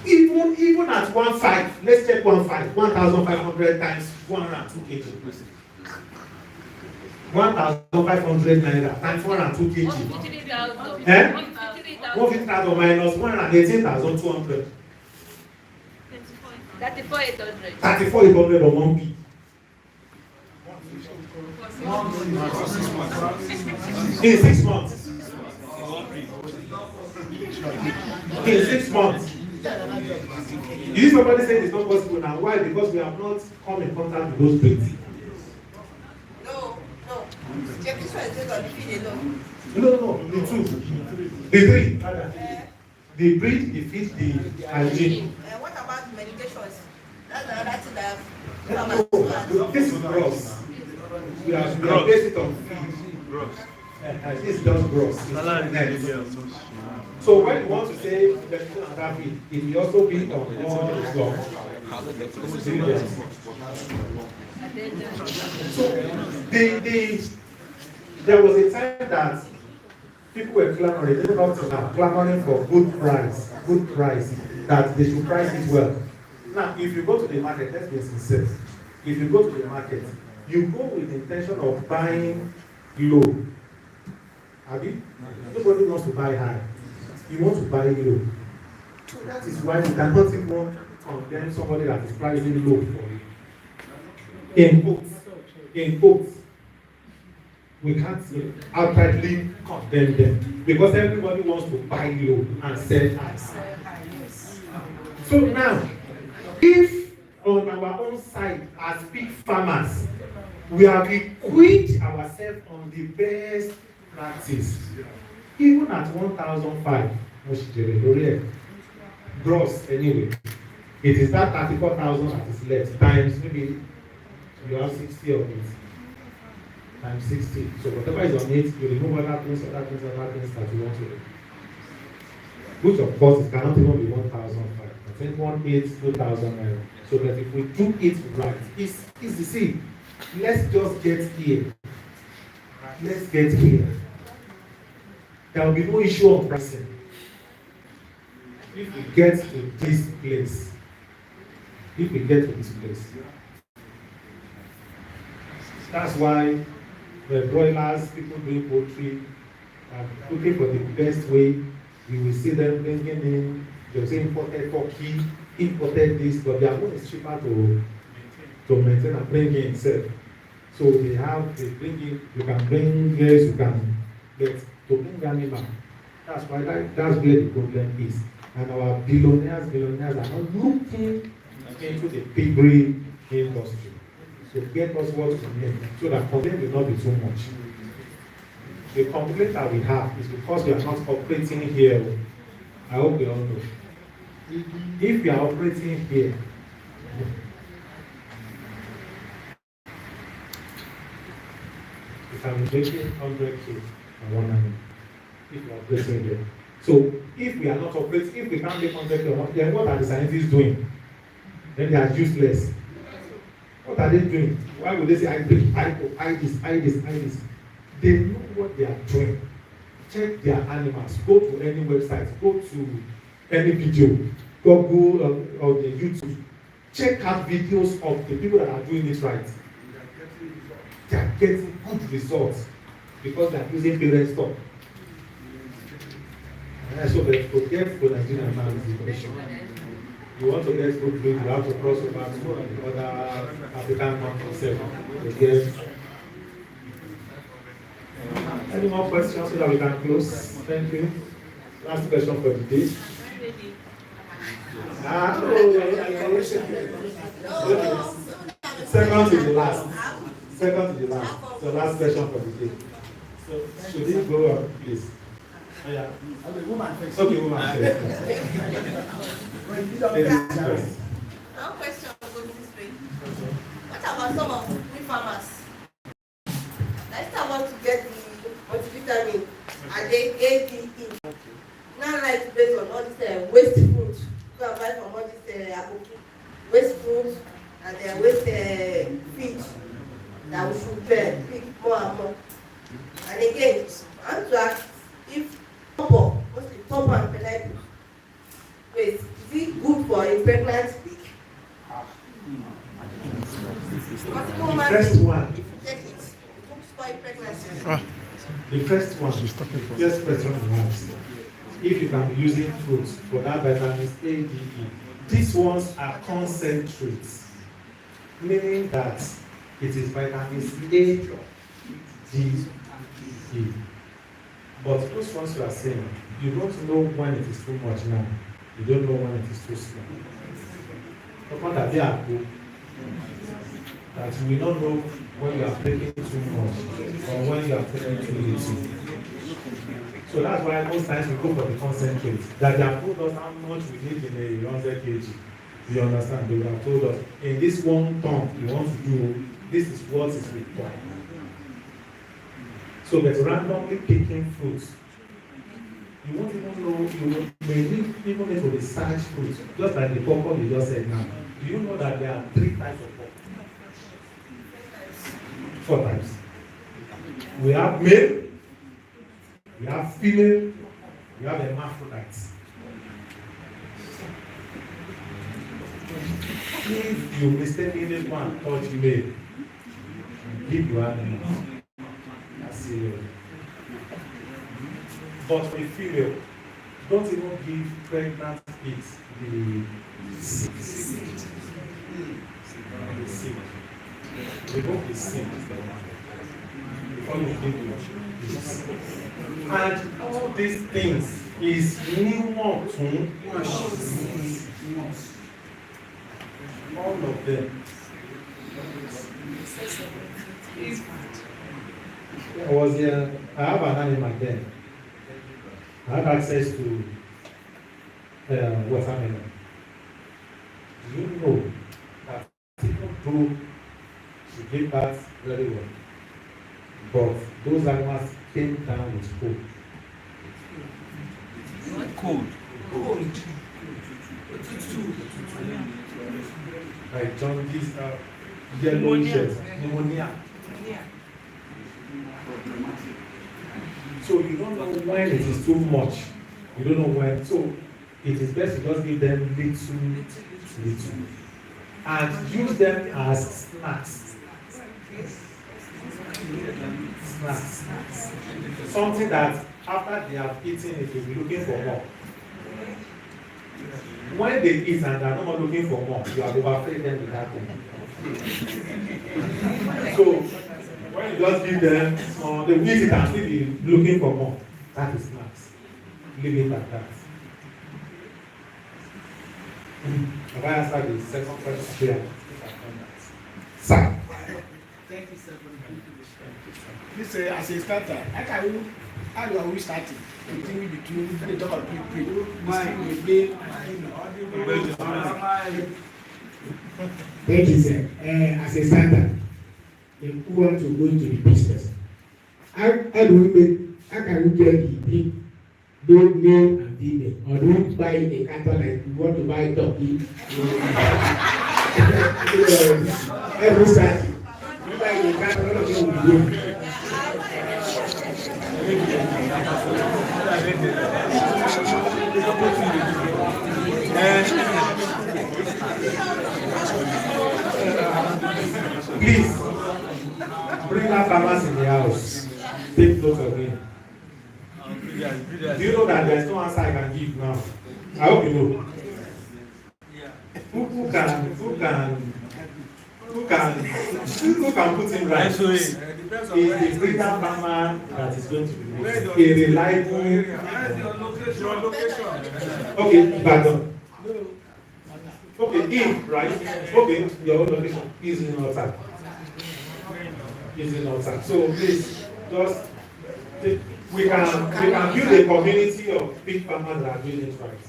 Even at 1.5, let's check 1.5, 1,500 times 102 kg. 1,500 naira times 102 kg. 153,000. Eh? 150,000 minus 118,200. 34,800. 34,800 on 1p. In 6 months. In 6 months. If somebody says it's not possible now, why? Because we have not come in contact with those breeds. No. Check this one is going to feed alone. No, the two. The three. The breed, the feed, the hygiene. What about medications? That's another thing that This is gross. We are based it on feed. Gross. This is just gross. Net. So when you want to say vegetable and rabbit, it will also be on all your ingredients. So there was a time that people were clamoring, even up to now, clamoring for good price, that they should price it well. Now, if you go to the market, let's be sincere. If you go to the market, you go with the intention of buying low. Abi? Nobody wants to buy high. You want to buy low. So that is why you cannot even condemn somebody that is pricing low for you. In quotes, we can't outrightly condemn them because everybody wants to buy low and sell high. So now, if on our own side as pig farmers, we have equipped ourselves on the best practice, even at 1,500 gross anyway, it is that 34,000 that is left times maybe you have 60 of it. Times 60. So whatever is on it, you remove other things that you want to do. Which of course it cannot even be 1,500. I think 2,000. So that if we do it right, it's the same. Let's just get here. Let's get here. There will be no issue of pricing. If we get to this place. That's why the broilers, people doing poultry, are looking for the best way. You will see them bringing in, they'll say imported turkey, imported this, but their own is cheaper to maintain and bring in itself. So they bring in, you can bring this, you can get to bring animal. That's why that's where the problem is. And our billionaires are not looking into the piggery industry. So get us what we need so that complaint will not be too much. The complaint that we have is because we are not operating here. I hope we all know. If we are operating here, we can be making 100K on one hand. If we are operating here. So if we are not operating, if we can't make 100K, then what are the scientists doing? Then they are useless. What are they doing? Why would they say, I this? They know what they are doing. Check their animals. Go to any website. Go to any video. Google or the YouTube. Check out videos of the people that are doing this right. They are getting good results because they are using parent stock. And so they forget for Nigerian man. You want to get good food, you have to cross over to other African countries to get. Any more questions so that we can close? Thank you. Last question for the day. Second to the last. So last question for the day. So should we go on, please? Oh, yeah. Okay, woman first. One question goes this way. What about some of we farmers? Let's I want to get the multivitamin and the ADE. Now like based on all this waste fruit. Go and buy from all this waste fruit and waste feed that we should pick more and more. And again, I want to ask if mostly copper and pineapple. Wait, is it good for a pregnant pig? The first one. Check it. It cooks for a pregnancy. The first one. Just question once. If you can be using fruits for that vitamins A, D, E. These ones are concentrates, meaning that it is vitamins A, D, E. But those ones you are saying, you don't know when it is too much now. You don't know when it is too small. But that they are good. That you will not know when you are taking too much or when you are taking too little. So that's why most times we go for the concentrate. That they have told us how much we need in a 100 kg. You understand? They would have told us, in this one term you want to do, this is what is required. So that randomly picking fruits, you won't even know, you may even need to research fruits, just like the purple you just said now. Do you know that there are 3 types of purple? 4 types. We have male, we have female, we have hermaphrodites. If you mistakenly go and touch male, give you animal. That's serious. But for a female, don't even give pregnant pigs the seed. Remove the seed before you give this. And all these things is new to all of them. I was here, I have an animal then. I have access to watermelon. Do you know that people do she gave birth very well, but those animals came down with cold. Like jaundice, yellowishes, pneumonia. So you don't know when it is too much. You don't know when. So it is best to just give them little. And use them as snacks. Something that after they have eaten it, you'll be looking for more. When they eat and they are no more looking for more, you have overfed them with that thing. So when you just give them, they will eat it and still be looking for more. That is snacks. Leave it at that. Have I answered the second question? Yeah. Sir. Thank you, sir. This as a starter, how do we start it? Between the talk of people, Thank you, sir. As a starter, if we want to go into the business, how can we get the big, both male and female? Or do we buy a cattle like we want to buy a turkey? Every Saturday, we buy a cattle, all of them will go. Please bring our farmers in the house. Take note of me. Do you know that there's no answer I can give now? I hope you know. Who can put in right? Is the greater farmer that is going to be a reliable. Okay, pardon. Okay, if right. Okay, your own location is in outside. So please just we can build a community of big farmers that are doing it right.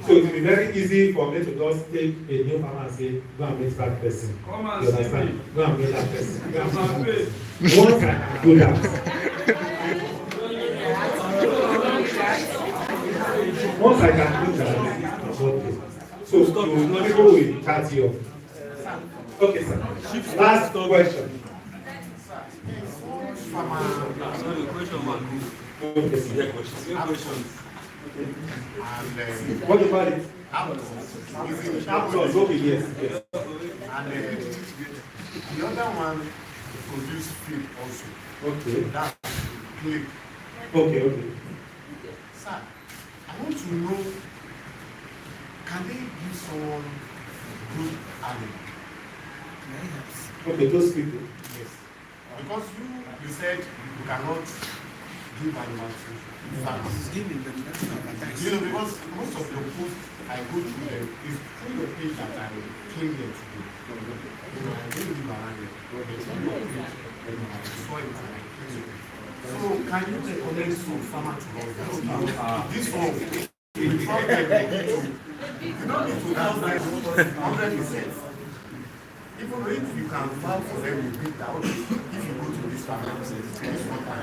So it will be very easy for me to just take a new farmer and say, go and meet that person. You understand? Go and meet that person. Once I can do that. Once I can do that, okay. So you know people will chat you up. Okay, sir. Last question. What about it? Apples. Okay, yes. And the other one produce feed also. Okay. That's click. Okay. Sir, I want to know, can they give someone good animal? Okay, those people. Yes. Because you said you cannot give animals to farmers. You know, because most of the food I go through them is through the page that I came here to do. You know, I didn't live around here. But it's on your page, I saw it and I came here. So can you recommend some farmer to us? This one, we found them to You don't need to have like 100%. Even if you can vouch for them, you think that okay, if you go to this family, this one time.